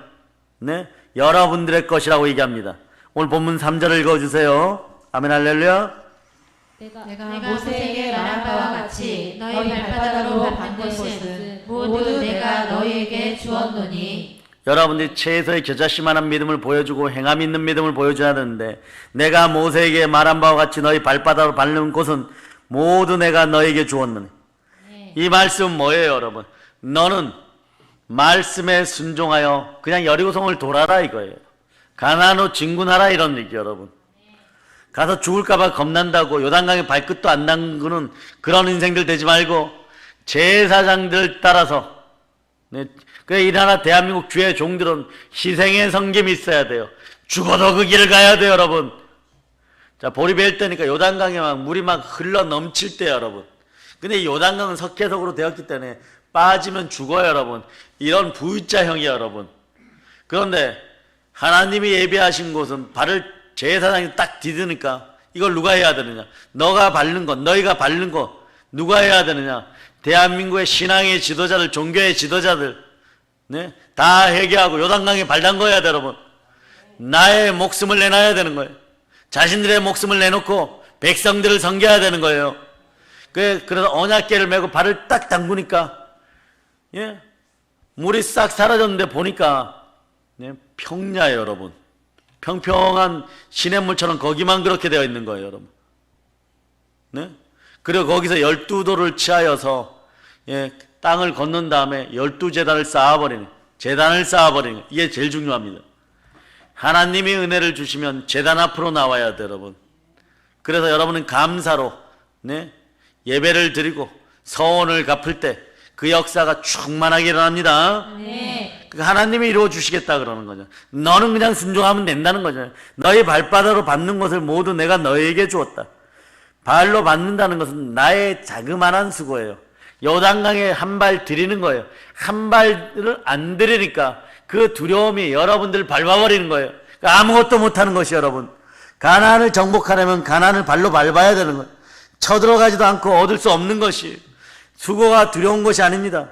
여러분들의 것이라고 얘기합니다. 오늘 본문 3절을 읽어주세요. 아멘 할렐루야. 내가 모세에게 말한 바와 같이 너희 발바닥으로 밟는 것은 모두 내가 너희에게 주었노니. 여러분들이 최소의 겨자씨만한 믿음을 보여주고 행함 있는 믿음을 보여줘야 되는데 내가 모세에게 말한 바와 같이 너희 발바닥으로 밟는 곳은 모두 내가 너에게 주었느니. 이 말씀은 뭐예요, 여러분? 너는 말씀에 순종하여 그냥 여리고성을 돌아라 이거예요. 가나안으로 진군하라 이런 얘기. 여러분 가서 죽을까봐 겁난다고 요단강에 발끝도 안 담그는 그런 인생들 되지 말고 제사장들 따라서. 그래, 이 나라 대한민국 주의 종들은 희생의 성김이 있어야 돼요. 죽어도 그 길을 가야 돼요, 여러분. 자, 보리배일 때니까 요단강에 막 물이 막 흘러 넘칠 때, 여러분. 근데 이 요단강은 석회석으로 되었기 때문에 빠지면 죽어요, 여러분. 이런 V자형이에요, 여러분. 그런데 하나님이 예배하신 곳은 발을 제사장이 딱 디드니까 이걸 누가 해야 되느냐? 너희가 밟는 거 누가 해야 되느냐? 대한민국의 신앙의 지도자들, 종교의 지도자들, 네? 다 회개하고 요단강에 발 담궈야 돼, 여러분. 나의 목숨을 내놔야 되는 거예요. 자신들의 목숨을 내놓고 백성들을 섬겨야 되는 거예요. 그래서 언약궤를 메고 발을 딱 담그니까, 예? 물이 싹 사라졌는데 보니까, 네? 평야예요, 여러분. 평평한 시냇물처럼 거기만 그렇게 되어 있는 거예요, 여러분. 네? 그리고 거기서 12도를 취하여서, 예, 땅을 걷는 다음에 12재단을 쌓아버리는, 재단을 쌓아버리는, 이게 제일 중요합니다. 하나님이 은혜를 주시면 재단 앞으로 나와야 돼요, 여러분. 그래서 여러분은 감사로, 네? 예배를 드리고 서원을 갚을 때 그 역사가 충만하게 일어납니다. 네. 하나님이 이루어 주시겠다 그러는 거죠. 너는 그냥 순종하면 된다는 거죠. 너희 발바닥으로 밟는 것을 모두 내가 너희에게 주었다. 발로 밟는다는 것은 나의 자그마한 수고예요. 요단강에 한 발 들이는 거예요. 한 발을 안 들이니까 그 두려움이 여러분들을 밟아버리는 거예요. 그러니까 아무것도 못하는 것이 여러분. 가나안을 정복하려면 가나안을 발로 밟아야 되는 거예요. 쳐들어가지도 않고 얻을 수 없는 것이, 수고가 두려운 것이 아닙니다.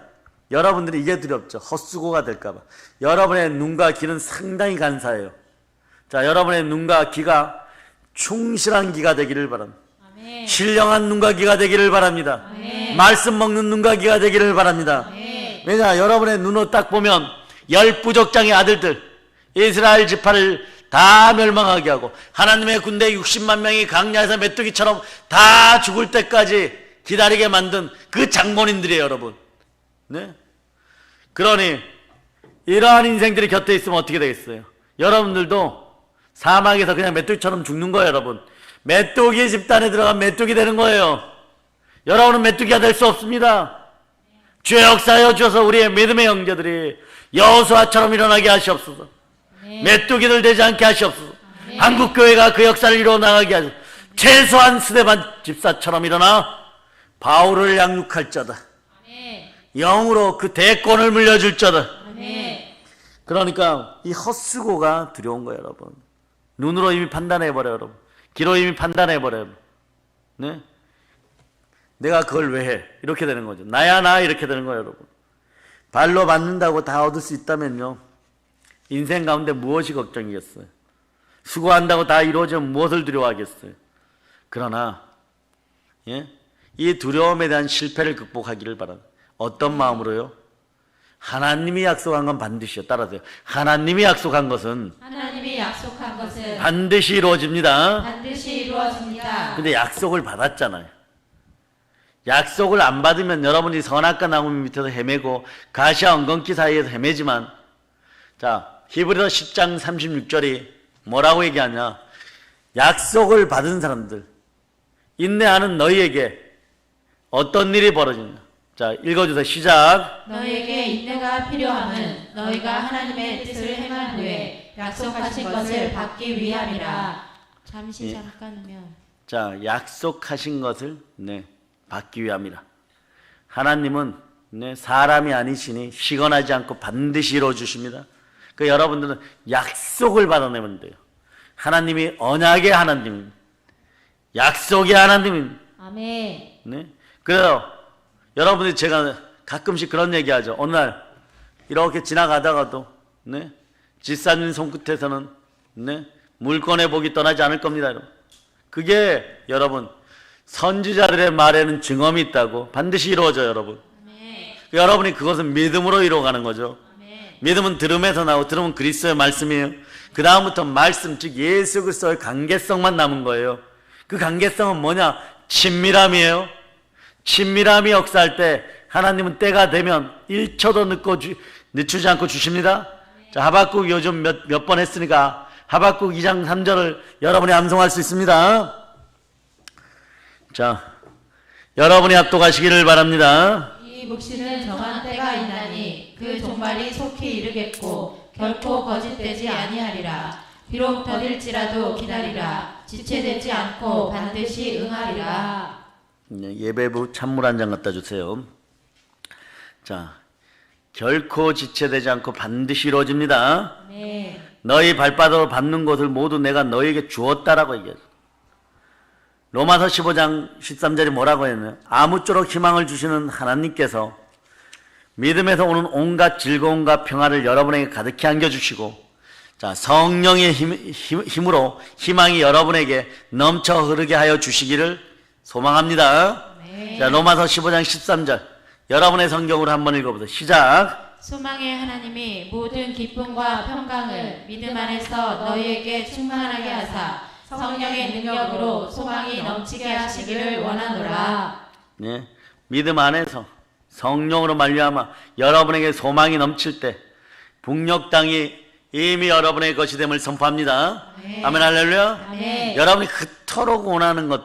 여러분들이 이게 두렵죠. 헛수고가 될까봐. 여러분의 눈과 귀는 상당히 간사해요. 자, 여러분의 눈과 귀가 충실한 귀가 되기를 바랍니다. 아멘. 신령한 눈과 귀가 되기를 바랍니다. 아멘. 말씀 먹는 눈과 귀가 되기를 바랍니다. 아멘. 왜냐, 여러분의 눈으로 딱 보면 10부족장의 아들들, 이스라엘 지파를 다 멸망하게 하고 하나님의 군대 60만 명이 강야에서 메뚜기처럼 다 죽을 때까지 기다리게 만든 그 장본인들이에요, 여러분. 네? 그러니 이러한 인생들이 곁에 있으면 어떻게 되겠어요? 여러분들도 사막에서 그냥 메뚜기처럼 죽는 거예요, 여러분. 메뚜기 집단에 들어가면 메뚜기 되는 거예요. 여러분은 메뚜기가 될 수 없습니다. 주의 역사하여 주셔서 우리의 믿음의 형제들이 여호수아처럼 일어나게 하시옵소서. 메뚜기들 되지 않게 하시옵소서. 한국교회가 그 역사를 이루어 나가게 하소서. 최소한 스데반 집사처럼 일어나 바울을 양육할 자다. 영으로 그 대권을 물려줄 자다. 그러니까 이 헛수고가 두려운 거예요, 여러분. 눈으로 이미 판단해버려요, 여러분. 귀로 이미 판단해버려요. 네? 내가 그걸 왜 해? 이렇게 되는 거죠. 나야 나 이렇게 되는 거예요, 여러분. 발로 맞는다고 다 얻을 수 있다면요, 인생 가운데 무엇이 걱정이겠어요? 수고한다고 다 이루어지면 무엇을 두려워하겠어요? 그러나 예? 이 두려움에 대한 실패를 극복하기를 바랍니다. 어떤 마음으로요? 하나님이 약속한 건 반드시요. 따라서요. 하나님이 약속한 것은 반드시 이루어집니다. 반드시 이루어집니다. 근데 약속을 받았잖아요. 약속을 안 받으면 여러분이 선악과 나무 밑에서 헤매고 가시와 엉겅퀴 사이에서 헤매지만, 자, 히브리서 10장 36절이 뭐라고 얘기하냐? 약속을 받은 사람들, 인내하는 너희에게 어떤 일이 벌어지냐? 자, 읽어주세요. 시작. 너희에게 인내가 필요함은 너희가 하나님의 뜻을 행한 후에 약속하신 것을 받기 위함이라. 잠시 잠깐이면. 자, 약속하신 것을 받기 위함이라. 하나님은 사람이 아니시니 시건하지 않고 반드시 이루어 주십니다. 그 여러분들은 약속을 받아내면 돼요. 하나님이 언약의 하나님입니다. 약속의 하나님입니다. 아멘. 네? 그래서 여러분들이, 제가 가끔씩 그런 얘기하죠. 어느 날 이렇게 지나가다가도 지사님 손끝에서는 물건의 복이 떠나지 않을 겁니다, 여러분. 그게 여러분 선지자들의 말에는 증언이 있다고 반드시 이루어져요, 여러분. 아멘. 여러분이 그것은 믿음으로 이루어가는 거죠. 아멘. 믿음은 들음에서 나오고 들음은 그리스도의 말씀이에요. 그 다음부터 말씀, 즉 예수 그리스도의 관계성만 남은 거예요. 그 관계성은 뭐냐? 친밀함이에요. 친밀함이 역사할 때 하나님은 때가 되면 1초도 늦추지 않고 주십니다. 자, 하박국 요즘 몇 번 했으니까 하박국 2장 3절을 여러분이 암송할 수 있습니다. 자, 여러분이 합독하시기를 바랍니다. 이 묵시는 정한 때가 있나니 그 종말이 속히 이르겠고 결코 거짓되지 아니하리라. 비록 더딜지라도 기다리라. 지체되지 않고 반드시 응하리라. 예배부 찬물 한 잔 갖다 주세요. 자, 결코 지체되지 않고 반드시 이루어집니다. 아멘. 너희 발바닥으로 밟는 것을 모두 내가 너희에게 주었다라고 얘기해요. 로마서 15장 13절이 뭐라고 했나요? 아무쪼록 희망을 주시는 하나님께서 믿음에서 오는 온갖 즐거움과 평화를 여러분에게 가득히 안겨주시고, 자, 성령의 힘으로 희망이 여러분에게 넘쳐 흐르게 하여 주시기를 소망합니다. 네. 자, 로마서 15장 13절 여러분의 성경으로 한번 읽어보세요. 시작. 소망의 하나님이 모든 기쁨과 평강을 믿음 안에서 너희에게 충만하게 하사 성령의 능력으로 소망이 넘치게 하시기를 원하노라. 네, 믿음 안에서 성령으로 말미암아 여러분에게 소망이 넘칠 때 북녘 땅이 이미 여러분의 것이 됨을 선포합니다. 아멘. 아멘, 할렐루야. 아멘. 여러분이 그토록 원하는 것,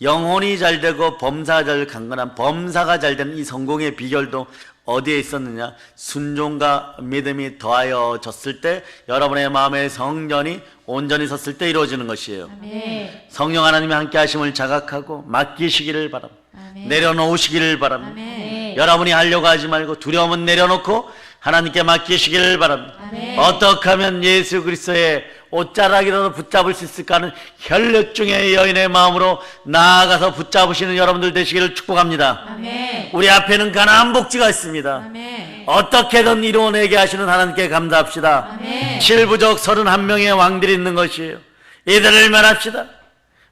영혼이 잘 되고 범사가 잘 강건한 범사가 잘 되는 이 성공의 비결도 어디에 있었느냐? 순종과 믿음이 더하여졌을 때, 여러분의 마음의 성전이 온전히 섰을 때 이루어지는 것이에요. 아멘. 성령 하나님의 함께 하심을 자각하고 맡기시기를 바랍니다. 아멘. 내려놓으시기를 바랍니다. 아멘. 여러분이 하려고 하지 말고 두려움은 내려놓고 하나님께 맡기시기를 바랍니다. 아멘. 어떻게 하면 예수 그리스도의 옷자락이라도 붙잡을 수 있을까 하는 혈력중의 여인의 마음으로 나아가서 붙잡으시는 여러분들 되시기를 축복합니다. 아멘. 우리 앞에는 가나안 복지가 있습니다. 아멘. 어떻게든 이루어내게 하시는 하나님께 감사합시다. 아멘. 7부족 31명의 왕들이 있는 것이에요. 이들을 멸합시다.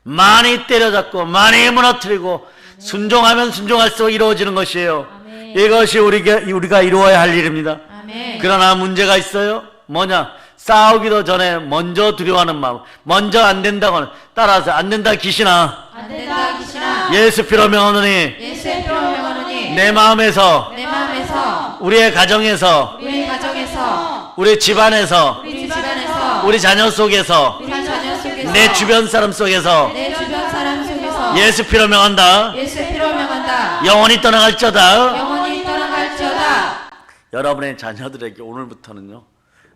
많이 때려잡고 많이 무너뜨리고 순종하면 순종할수록 이루어지는 것이에요. 아멘. 이것이 우리가 이루어야 할 일입니다. 아멘. 그러나 문제가 있어요. 뭐냐? 싸우기도 전에 먼저 두려워하는 마음. 먼저 안 된다고는 따라서 안 된다 귀신아. 안 된다 귀신아. 예수 피로 명하노니 예수의 피로 명하노니 내 마음에서 내 마음에서 우리의 가정에서 우리 가정에서 우리 집안에서 우리 집안에서 우리 자녀 속에서 우리 자녀 속에서 내 주변 사람 속에서 내 주변 사람 속에서 예수 피로 명한다. 예수의 피로 명한다. 영원히 떠나갈지어다. 영원히 떠나갈지어다. 여러분의 자녀들에게 오늘부터는요,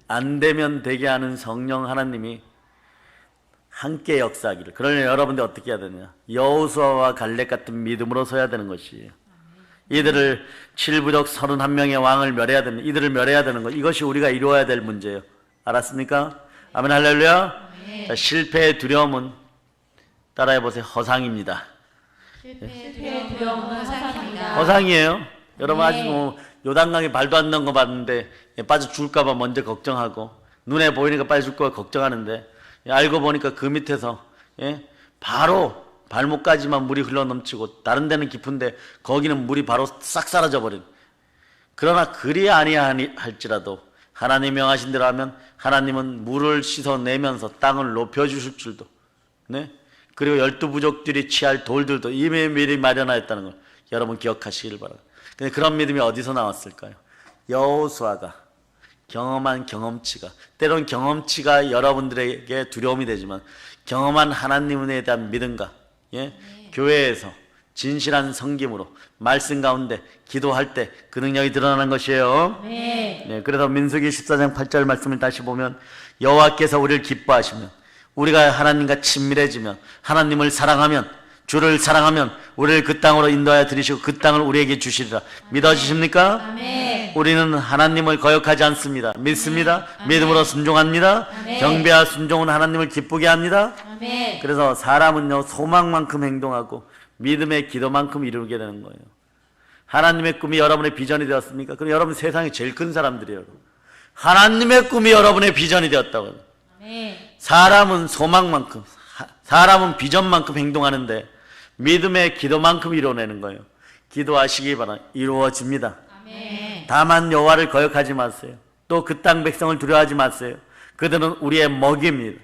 안 되면 되게 하는 성령 하나님이 함께 역사하기를. 그러려면 여러분들 어떻게 해야 되냐? 여호수아와 갈렙 같은 믿음으로 서야 되는 것이에요. 이들을 7부족 31명의 왕을 멸해야 되는, 이들을 멸해야 되는 것, 이것이 우리가 이루어야 될 문제예요. 알았습니까? 아멘, 할렐루야. 자, 실패의 두려움은 따라해보세요. 허상입니다. 실패의 두려움은 허상입니다. 허상이에요. 여러분 네. 아직 뭐 요단강에 발도 안 넣은 거 봤는데 빠져 죽을까봐 먼저 걱정하고, 눈에 보이니까 빠져 죽을까 걱정하는데, 알고 보니까 그 밑에서 바로 발목까지만 물이 흘러 넘치고 다른 데는 깊은데 거기는 물이 바로 싹 사라져 버린. 그러나 그리 아니할지라도 하나님 명하신 대로 하면 하나님은 물을 씻어내면서 땅을 높여주실 줄도, 네? 그리고 12부족들이 취할 돌들도 이미 미리 마련하였다는 걸 여러분 기억하시길 바랍니다. 근데 그런 믿음이 어디서 나왔을까요? 여호수아가 경험한 경험치가, 때론 경험치가 여러분들에게 두려움이 되지만 경험한 하나님에 대한 믿음과 교회에서 진실한 섬김으로 말씀 가운데 기도할 때 그 능력이 드러나는 것이에요. 네. 그래서 민수기 14장 8절 말씀을 다시 보면, 여호와께서 우리를 기뻐하시면, 우리가 하나님과 친밀해지면, 하나님을 사랑하면, 주를 사랑하면 우리를 그 땅으로 인도하여 들이시고 그 땅을 우리에게 주시리라. 믿어지십니까? 아멘. 우리는 하나님을 거역하지 않습니다. 믿습니다. 믿음으로 순종합니다. 아멘. 경배와 순종은 하나님을 기쁘게 합니다. 아멘. 그래서 사람은요, 소망만큼 행동하고 믿음의 기도만큼 이루게 되는 거예요. 하나님의 꿈이 여러분의 비전이 되었습니까? 그럼 여러분 세상에 제일 큰 사람들이에요. 하나님의 꿈이 여러분의 비전이 되었다고요. 아멘. 사람은 소망만큼, 사람은 비전만큼 행동하는데 믿음의 기도만큼 이루어내는 거예요. 기도하시기 바랍니다. 이루어집니다. 아멘. 다만 여호와를 거역하지 마세요. 또 그 땅 백성을 두려워하지 마세요. 그들은 우리의 먹입니다.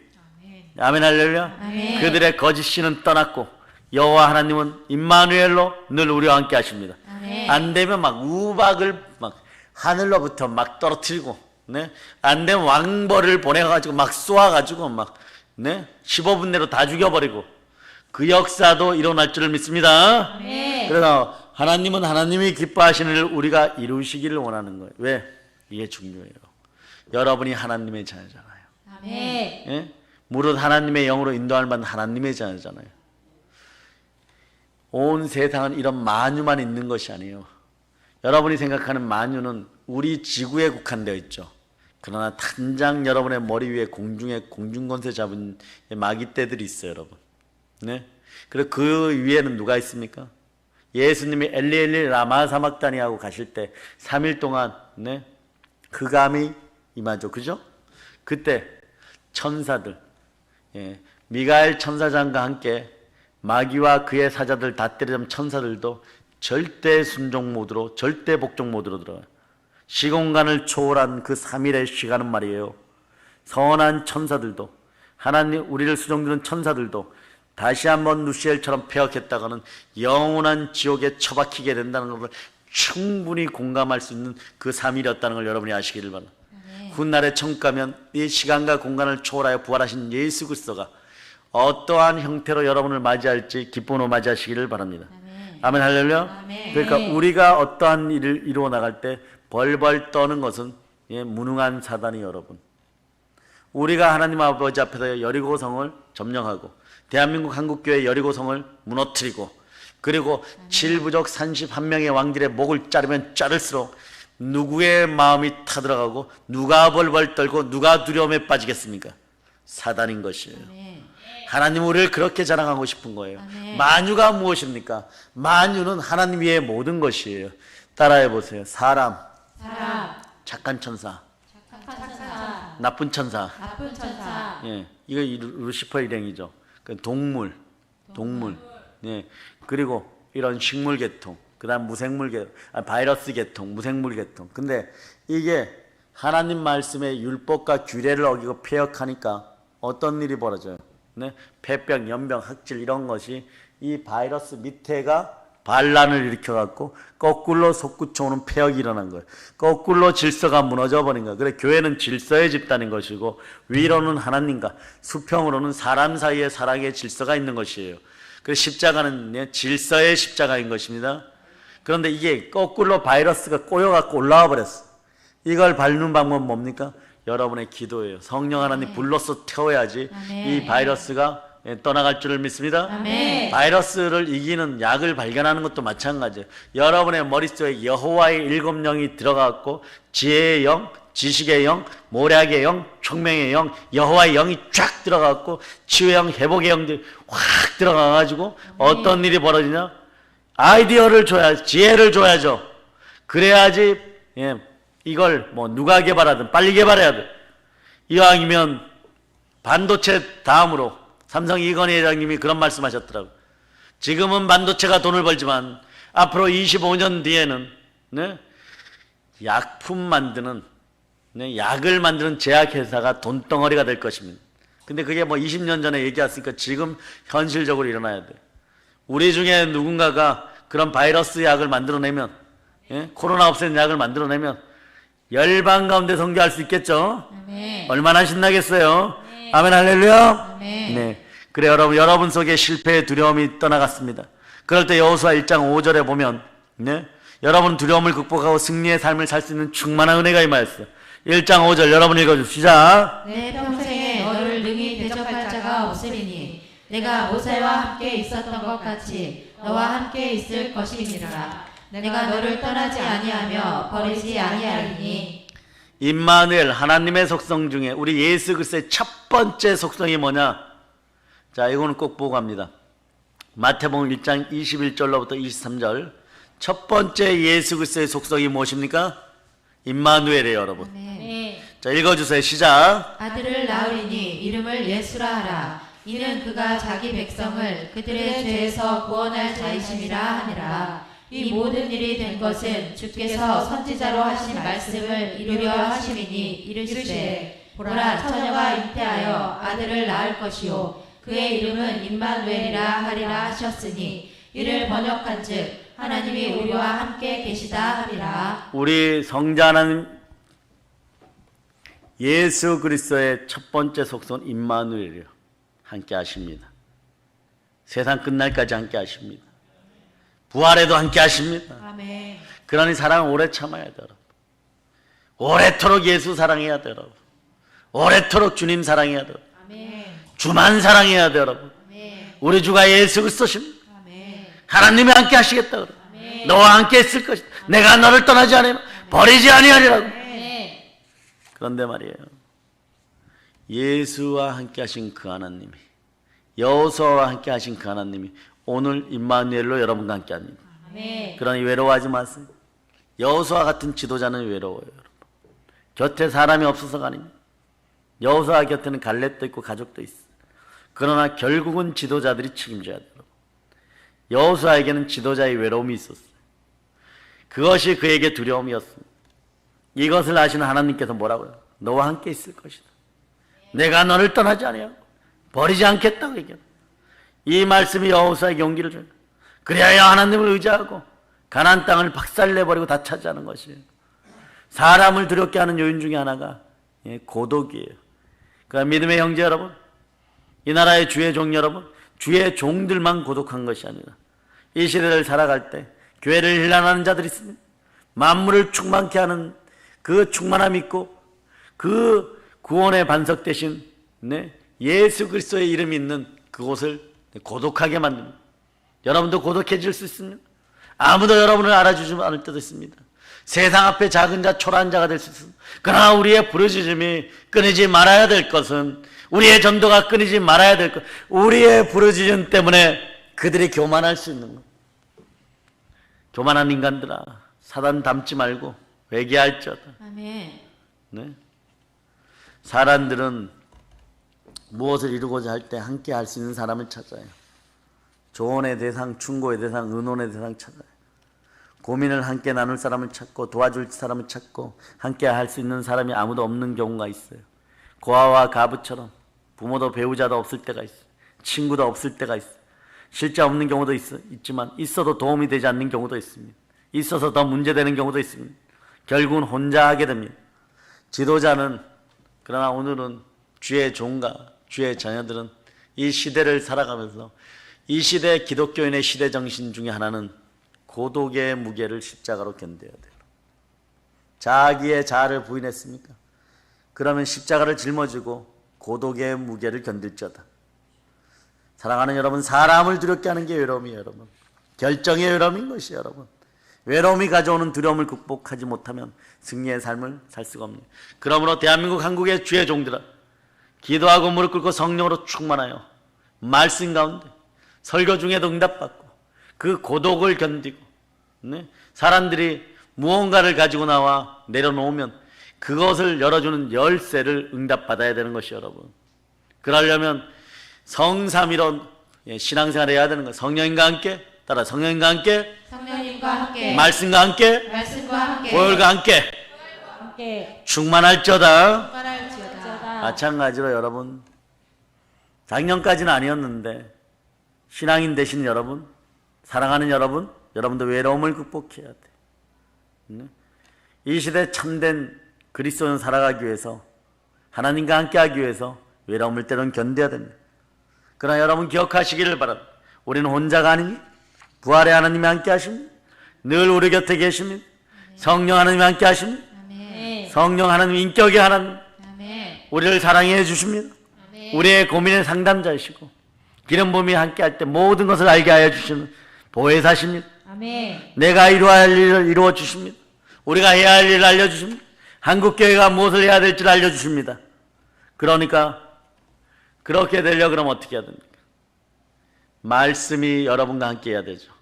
아멘, 할렐루야. 아멘. 그들의 거짓 신은 떠났고 여호와 하나님은 임마누엘로 늘 우리와 함께 하십니다. 아멘. 안 되면 막 우박을 막 하늘로부터 막 떨어뜨리고, 안 되면 왕벌을 보내가지고 막 쏘아가지고 막 15분 내로 다 죽여버리고, 그 역사도 일어날 줄을 믿습니다. 아멘. 그래서 하나님은 하나님이 기뻐하시는 일을 우리가 이루시기를 원하는 거예요. 왜? 이게 중요해요. 여러분이 하나님의 자녀잖아요. 아멘. 무릇 하나님의 영으로 인도할 만한 하나님의 자녀잖아요. 온 세상은 이런 만유만 있는 것이 아니에요. 여러분이 생각하는 만유는 우리 지구에 국한되어 있죠. 그러나 단장 여러분의 머리 위에 공중에 공중권세 잡은 마귀떼들이 있어요, 여러분. 네? 그리고 그 위에는 누가 있습니까? 예수님이 엘리 라마 사막다니하고 가실 때 3일 동안 네? 흑암이 임하죠. 그죠? 그때 천사들, 미가엘 천사장과 함께 마귀와 그의 사자들 다 때리던 천사들도 절대 순종 모드로, 절대 복종 모드로 들어가요. 시공간을 초월한 그 3일의 시간은 말이에요. 선한 천사들도, 하나님 우리를 수종드는 천사들도 다시 한번 루시엘처럼 폐역했다가는 영원한 지옥에 처박히게 된다는 것을 충분히 공감할 수 있는 그 3일이었다는 걸 여러분이 아시기를 바랍니다. 훗날에 천국 가면 이 시간과 공간을 초월하여 부활하신 예수 그리스도가 어떠한 형태로 여러분을 맞이할지 기쁨으로 맞이하시기를 바랍니다. 아멘 할렐루야. 아멘. 그러니까 우리가 어떠한 일을 이루어 나갈 때 벌벌 떠는 것은 무능한 사단이 여러분. 우리가 하나님 아버지 앞에서 여리고성을 점령하고 대한민국 한국교회 여리고성을 무너뜨리고 그리고 7부족 31명의 왕들의 목을 자르면 자를수록 누구의 마음이 타들어가고 누가 벌벌 떨고 누가 두려움에 빠지겠습니까? 사단인 것이에요. 아멘. 하나님 우리를 그렇게 자랑하고 싶은 거예요. 아멘. 만유가 무엇입니까? 만유는 하나님 위의 모든 것이에요. 따라해 보세요. 사람, 착한 천사, 착한 천사, 나쁜 천사. 나쁜 천사, 이거 루시퍼 일행이죠. 동물. 예. 그리고 이런 식물 계통, 그다음 무생물 계통, 바이러스 계통, 무생물 계통. 근데 이게 하나님 말씀의 율법과 규례를 어기고 폐역하니까 어떤 일이 벌어져요? 네? 폐병, 연병, 학질 이런 것이 이 바이러스 밑에가 반란을 일으켜갖고 거꾸로 솟구쳐오는 폐역이 일어난 거예요. 거꾸로 질서가 무너져 버린 거예요. 그래 교회는 질서의 집단인 것이고 위로는 하나님과 수평으로는 사람 사이의 사랑의 질서가 있는 것이에요. 그래서 십자가는 질서의 십자가인 것입니다. 그런데 이게 거꾸로 바이러스가 꼬여갖고 올라와 버렸어. 이걸 밟는 방법은 뭡니까? 여러분의 기도예요. 성령 하나님 불러서 태워야지 이 바이러스가 떠나갈 줄을 믿습니다. 아멘. 바이러스를 이기는 약을 발견하는 것도 마찬가지예요. 여러분의 머릿속에 여호와의 7영이 들어가고 지혜의 영, 지식의 영, 모략의 영, 총명의 영, 여호와의 영이 쫙 들어가고 치유의 영, 회복의 영들이 확 들어가가지고 어떤 일이 벌어지냐? 아이디어를 줘야지, 지혜를 줘야죠. 그래야지 이걸 뭐 누가 개발하든 빨리 개발해야 돼. 이왕이면 반도체 다음으로 삼성 이건희 회장님이 그런 말씀하셨더라고요. 지금은 반도체가 돈을 벌지만 앞으로 25년 뒤에는 약품 만드는 약을 만드는 제약회사가 돈덩어리가 될 것입니다. 근데 그게 뭐 20년 전에 얘기했으니까 지금 현실적으로 일어나야 돼. 우리 중에 누군가가 그런 바이러스 약을 만들어내면 코로나 없애는 약을 만들어내면 열방 가운데 선교할 수 있겠죠? 아멘. 얼마나 신나겠어요? 아멘 할렐루야. 아멘. 네. 그래 여러분 속에 실패의 두려움이 떠나갔습니다. 그럴 때 여호수아 1장 5절에 보면 여러분 두려움을 극복하고 승리의 삶을 살 수 있는 충만한 은혜가 임하였어요. 1장 5절 여러분 읽어주시죠. 내 평생에 너를 능히 대적할 자가 없으리니 내가 모세와 함께 있었던 것 같이 너와 함께 있을 것이니라. 내가 너를 떠나지 아니하며 버리지 아니하리니. 임마누엘 하나님의 속성 중에 우리 예수 그리스도의 첫 번째 속성이 뭐냐? 자, 이거는 꼭 보고 갑니다. 마태복음 1장 21절로부터 23절. 첫 번째 예수 그리스도의 속성이 무엇입니까? 임마누엘이에요, 여러분. 아멘. 자, 읽어주세요. 시작. 아들을 낳으리니 이름을 예수라 하라. 이는 그가 자기 백성을 그들의 죄에서 구원할 자이심이라 하니라. 이 모든 일이 된 것은 주께서 선지자로 하신 말씀을 이루려 하심이니 이르시되 보라 처녀가 잉태하여 아들을 낳을 것이요 그의 이름은 임마누엘이라 하리라 하셨으니 이를 번역한즉 하나님이 우리와 함께 계시다 하리라. 우리 성자 하나님 예수 그리스도의 첫 번째 속성은 임마누엘이에요. 함께 하십니다. 세상 끝날까지 함께 하십니다. 부활에도 함께 하십니다. 아멘. 그러니 사랑을 오래 참아야 돼요. 오래도록 예수 사랑해야 돼요. 오래도록 주님 사랑해야 돼요. 아멘. 주만 사랑해야 돼요, 여러분. 아멘. 우리 주가 예수 그리스도십니다. 아멘. 하나님이 함께 하시겠다 그래요. 아멘. 너와 함께 있을 것이다. 내가 너를 떠나지 아니하며 버리지 아니하리라고. 네. 그런데 말이에요, 예수와 함께 하신 그 하나님이, 여호수아와 함께 하신 그 하나님이 오늘 임마누엘로 여러분과 함께 합니다. 네. 그러니 외로워하지 마세요. 여호수아 같은 지도자는 외로워요, 여러분. 곁에 사람이 없어서가 아닙니다. 여호수아 곁에는 갈렙도 있고 가족도 있어요. 그러나 결국은 지도자들이 책임져야 돼요. 여호수아에게는 지도자의 외로움이 있었어요. 그것이 그에게 두려움이었습니다. 이것을 아시는 하나님께서 뭐라고요? 너와 함께 있을 것이다. 내가 너를 떠나지 아니하고 버리지 않겠다고 얘기해요. 이 말씀이 여호수아에게 용기를 줘요. 그래야 하나님을 의지하고 가나안 땅을 박살내버리고 다 차지하는 것이에요. 사람을 두렵게 하는 요인 중에 하나가 고독이에요. 그러니까 믿음의 형제 여러분, 이 나라의 주의 종 여러분, 주의 종들만 고독한 것이 아니라 이 시대를 살아갈 때 교회를 일환하는 자들이 있습니다. 만물을 충만케 하는 그 충만함이 있고 그 구원의 반석 대신 예수 그리스도의 이름이 있는 그곳을 고독하게 만듭니다. 여러분도 고독해질 수 있습니다. 아무도 여러분을 알아주지 않을 때도 있습니다. 세상 앞에 작은 자, 초라한 자가 될 수 있습니다. 그러나 우리의 부르짖음이 끊이지 말아야 될 것은, 우리의 전도가 끊이지 말아야 될 것, 우리의 부르짖음 때문에 그들이 교만할 수 있는 것. 교만한 인간들아, 사단 닮지 말고 회개할지어다. 아멘. 네? 사람들은 무엇을 이루고자 할 때 함께 할 수 있는 사람을 찾아요. 조언의 대상, 충고의 대상, 의논의 대상 찾아요. 고민을 함께 나눌 사람을 찾고 도와줄 사람을 찾고 함께 할 수 있는 사람이 아무도 없는 경우가 있어요. 고아와 가부처럼 부모도 배우자도 없을 때가 있어요. 친구도 없을 때가 있어요. 실제 없는 경우도 있지만 있어도 도움이 되지 않는 경우도 있습니다. 있어서 더 문제되는 경우도 있습니다. 결국은 혼자 하게 됩니다. 지도자는, 그러나 오늘은 주의 종과 주의 자녀들은 이 시대를 살아가면서 이 시대 기독교인의 시대 정신 중에 하나는 고독의 무게를 십자가로 견뎌야 돼요. 자기의 자아를 부인했습니까? 그러면 십자가를 짊어지고 고독의 무게를 견딜지어다. 사랑하는 여러분, 사람을 두렵게 하는 게 외로움이에요, 여러분. 결정의 외로움인 것이에요, 여러분. 외로움이 가져오는 두려움을 극복하지 못하면 승리의 삶을 살 수가 없네요. 그러므로 대한민국 한국의 주의 종들아, 기도하고 무릎 꿇고 성령으로 충만하여 말씀 가운데 설교 중에도 응답받고 그 고독을 견디고, 사람들이 무언가를 가지고 나와 내려놓으면 그것을 열어주는 열쇠를 응답받아야 되는 것이, 여러분. 그러려면 성삼위로 신앙생활을 해야 되는 거예요. 성령님과 함께, 따라 성령님과 함께, 성령님과 함께, 말씀과 함께, 말씀과 함께, 보혈과 함께, 충만할지어다. 충만할지어다. 마찬가지로 여러분, 작년까지는 아니었는데 신앙인 되신 여러분, 사랑하는 여러분, 여러분도 외로움을 극복해야 돼. 이 시대 참된 그리스도인 살아가기 위해서, 하나님과 함께하기 위해서 외로움을 때로는 견뎌야 됩니다. 그러나 여러분 기억하시기를 바랍니다. 우리는 혼자가 아닙니다. 부활의 하나님이 함께 하십니다. 늘 우리 곁에 계십니다. 성령 하나님이 함께 하십니다. 아멘. 성령 하나님, 인격의 하나님, 아멘. 우리를 사랑해 주십니다. 아멘. 우리의 고민의 상담자이시고 기름 부음이 함께 할 때 모든 것을 알게 하여 주시는 보혜사십니다. 아멘. 내가 이루어야 할 일을 이루어 주십니다. 우리가 해야 할 일을 알려주십니다. 한국교회가 무엇을 해야 될지를 알려주십니다. 그러니까 그렇게 되려고 그러면 어떻게 해야 됩니까? 말씀이 여러분과 함께 해야 되죠.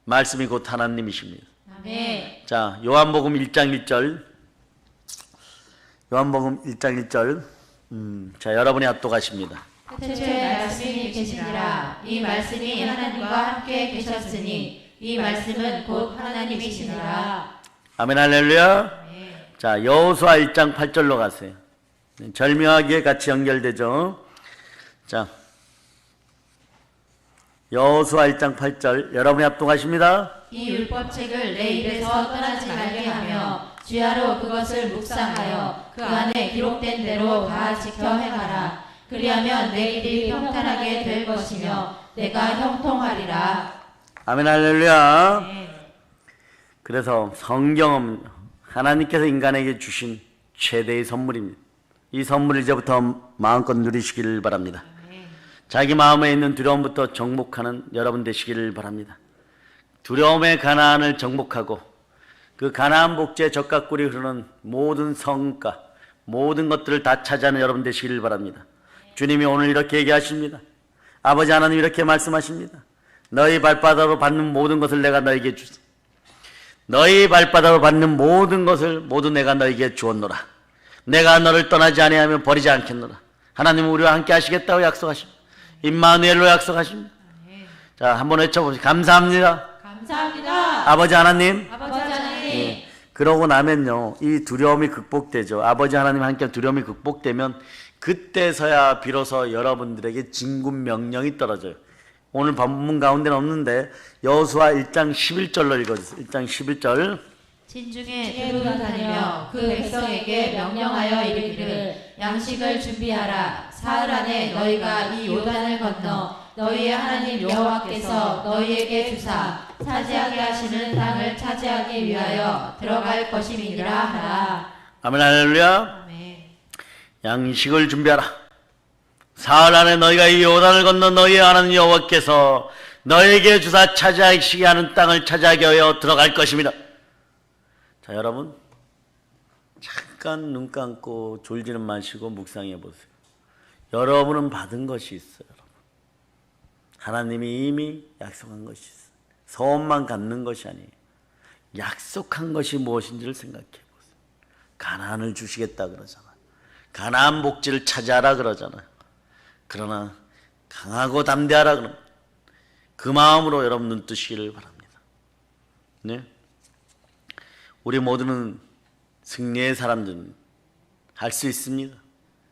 말씀이 곧 하나님이십니다. 아멘. 자, 요한복음 1장 1절. 요한복음 1장 1절. 자, 여러분이 합독하십니다. 태초에 말씀이 계시니라. 이 말씀이 하나님과 함께 계셨으니 이 말씀은 곧 하나님이시니라. 아멘, 할렐루야. 자, 여호수아 1장 8절로 가세요. 절묘하게 같이 연결되죠. 자, 여호수아 1장 8절 여러분이 합동하십니다. 이 율법책을 내 입에서 떠나지 말게 하며 주야로 그것을 묵상하여 그 안에 기록된 대로 다 지켜 행하라. 그리하면 내 길이 평탄하게 될 것이며 내가 형통하리라. 아멘, 할렐루야. 네. 그래서 성경은 하나님께서 인간에게 주신 최대의 선물입니다. 이 선물을 이제부터 마음껏 누리시기를 바랍니다. 자기 마음에 있는 두려움부터 정복하는 여러분 되시기를 바랍니다. 두려움의 가난을 정복하고 그 가나안 복지의 젖과 꿀이 흐르는 모든 성과, 모든 것들을 다 차지하는 여러분 되시기를 바랍니다. 주님이 오늘 이렇게 얘기하십니다. 아버지 하나님 이렇게 말씀하십니다. 너희 발바닥으로 받는 모든 것을 내가 너에게 주지. 너희 발바닥으로 받는 모든 것을 모두 내가 너에게 주었노라. 내가 너를 떠나지 아니하면 버리지 않겠노라. 하나님은 우리와 함께 하시겠다고 약속하십니다. 임마누엘로 약속하십니다. 자, 한번 외쳐보세요. 감사합니다. 감사합니다. 아버지 하나님. 아버지 하나님. 그러고 나면요, 이 두려움이 극복되죠. 아버지 하나님 함께 두려움이 극복되면 그때서야 비로소 여러분들에게 진군 명령이 떨어져요. 오늘 본문 가운데는 없는데 여호수아 1장 11절로 읽어주세요. 1장 11절. 진중에 두루 다니며 그 백성에게 명령하여 이르기를 양식을 준비하라. 사흘 안에 너희가 이 요단을 건너 너희의 하나님 여호와께서 너희에게 주사 차지하게 하시는 땅을 차지하기 위하여 들어갈 것임이니라 하라. 아멘 할렐루야. 아멘. 양식을 준비하라. 사흘 안에 너희가 이 요단을 건너 너희의 하나님 여호와께서 너희에게 주사 차지하시게 하는 땅을 차지하게 하여 들어갈 것입니다. 자, 여러분 잠깐 눈 감고 졸지는 마시고 묵상해 보세요. 여러분은 받은 것이 있어요. 여러분. 하나님이 이미 약속한 것이 있어요. 소원만 갖는 것이 아니에요. 약속한 것이 무엇인지를 생각해 보세요. 가나안을 주시겠다 그러잖아요. 가나안 복지를 차지하라 그러잖아요. 그러나 강하고 담대하라 그러면 그 마음으로 여러분 눈 뜨시기를 바랍니다. 네? 우리 모두는 승리의 사람들은 할 수 있습니다.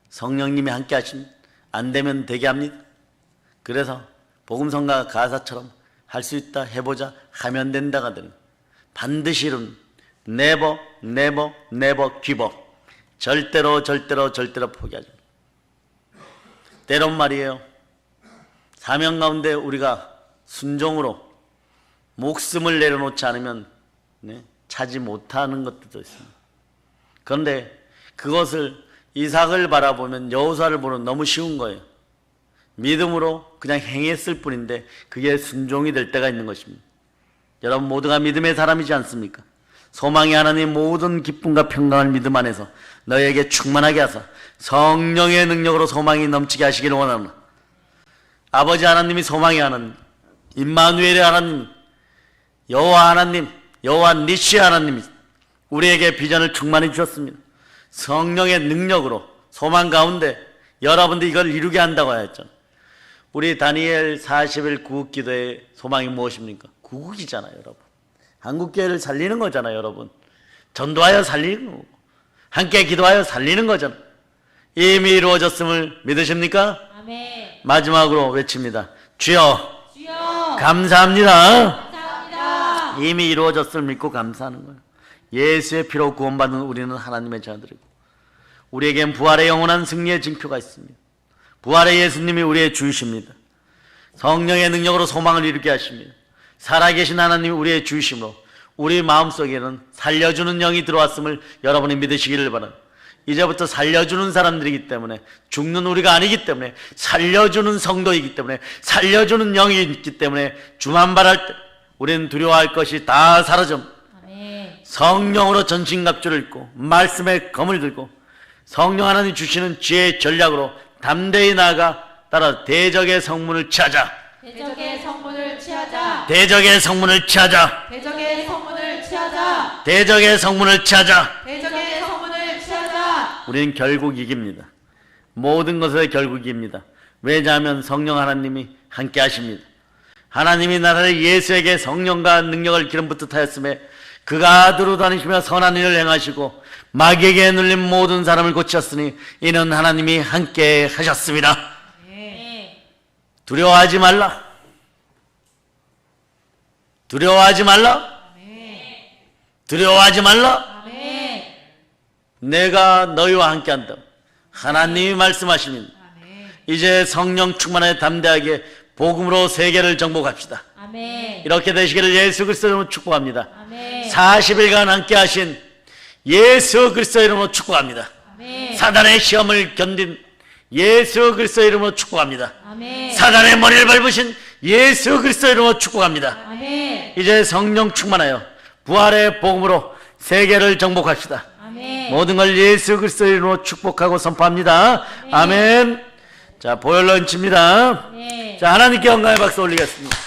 성령님이 함께 하십니다. 안 되면 되게 합니다. 그래서 복음성가 가사처럼 할 수 있다, 해보자, 하면 된다가 되는 반드시 이룬 never, never, never give up. 절대로 포기하지. 때론 말이에요. 사명 가운데 우리가 순종으로 목숨을 내려놓지 않으면 차지 못하는 것들도 있습니다. 그런데 그것을 이삭을 바라보면 여호수아를 보면 너무 쉬운 거예요. 믿음으로 그냥 행했을 뿐인데 그게 순종이 될 때가 있는 것입니다. 여러분 모두가 믿음의 사람이지 않습니까? 소망의 하나님 모든 기쁨과 평강을 믿음 안에서 너희에게 충만하게 하사 성령의 능력으로 소망이 넘치게 하시기를 원합니다. 아버지 하나님이 소망의 하나님, 임마누엘의 하나님, 여호와 하나님, 여호와 니시 하나님이 우리에게 비전을 충만히 주셨습니다. 성령의 능력으로 소망 가운데 여러분들이 이걸 이루게 한다고 하였죠. 우리 다니엘 40일 구국 기도의 소망이 무엇입니까? 구국이잖아요, 여러분. 한국교회를 살리는 거잖아요, 여러분. 전도하여 살리는 거고 함께 기도하여 살리는 거잖아요. 이미 이루어졌음을 믿으십니까? 아멘. 마지막으로 외칩니다. 주여, 주여 감사합니다. 감사합니다. 이미 이루어졌음을 믿고 감사하는 거예요. 예수의 피로 구원받은 우리는 하나님의 자들이고 우리에겐 부활의 영원한 승리의 징표가 있습니다. 부활의 예수님이 우리의 주이십니다. 성령의 능력으로 소망을 이루게 하십니다. 살아계신 하나님이 우리의 주이심으로 우리 마음속에는 살려주는 영이 들어왔음을 여러분이 믿으시기를 바랍니다. 이제부터 살려주는 사람들이기 때문에 죽는 우리가 아니기 때문에 살려주는 성도이기 때문에 살려주는 영이 있기 때문에 주만 바랄 때 우리는 두려워할 것이 다 사라져 성령으로 전신갑주를 입고 말씀의 검을 들고 성령 하나님 주시는 지혜의 전략으로 담대히 나아가 따라 대적의 성문을 취하자. 대적의 성문을 취하자. 대적의 성문을 취하자. 대적의 성문을 취하자. 대적의 성문을 취하자. 대적의 성문을 취하자. 우리는 결국 이깁니다. 모든 것에 결국 이깁니다. 왜냐하면 성령 하나님이 함께 하십니다. 하나님이 나라를 예수에게 성령과 능력을 기름 붓듯하였음에 그가 두루 다니시며 선한 일을 행하시고 마귀에게 눌린 모든 사람을 고치셨으니 이는 하나님이 함께 하셨습니다. 두려워하지 말라. 두려워하지 말라. 두려워하지 말라. 내가 너희와 함께한다. 하나님이 말씀하십니다. 이제 성령 충만하여 담대하게 복음으로 세계를 정복합시다. 이렇게 되시기를 예수 그리스도 이름으로 축복합니다. 40일간 함께 하신 예수 그리스도 이름으로 축복합니다. 사단의 시험을 견딘 예수 그리스도 이름으로 축복합니다. 사단의 머리를 밟으신 예수 그리스도 이름으로 축복합니다. 이제 성령 충만하여 부활의 복음으로 세계를 정복합시다. 아멘. 모든 걸 예수 그리스도의 이름으로 축복하고 선포합니다. 아멘. 자, 보혈 런치입니다. 네. 자, 하나님께 영광의 박수 올리겠습니다.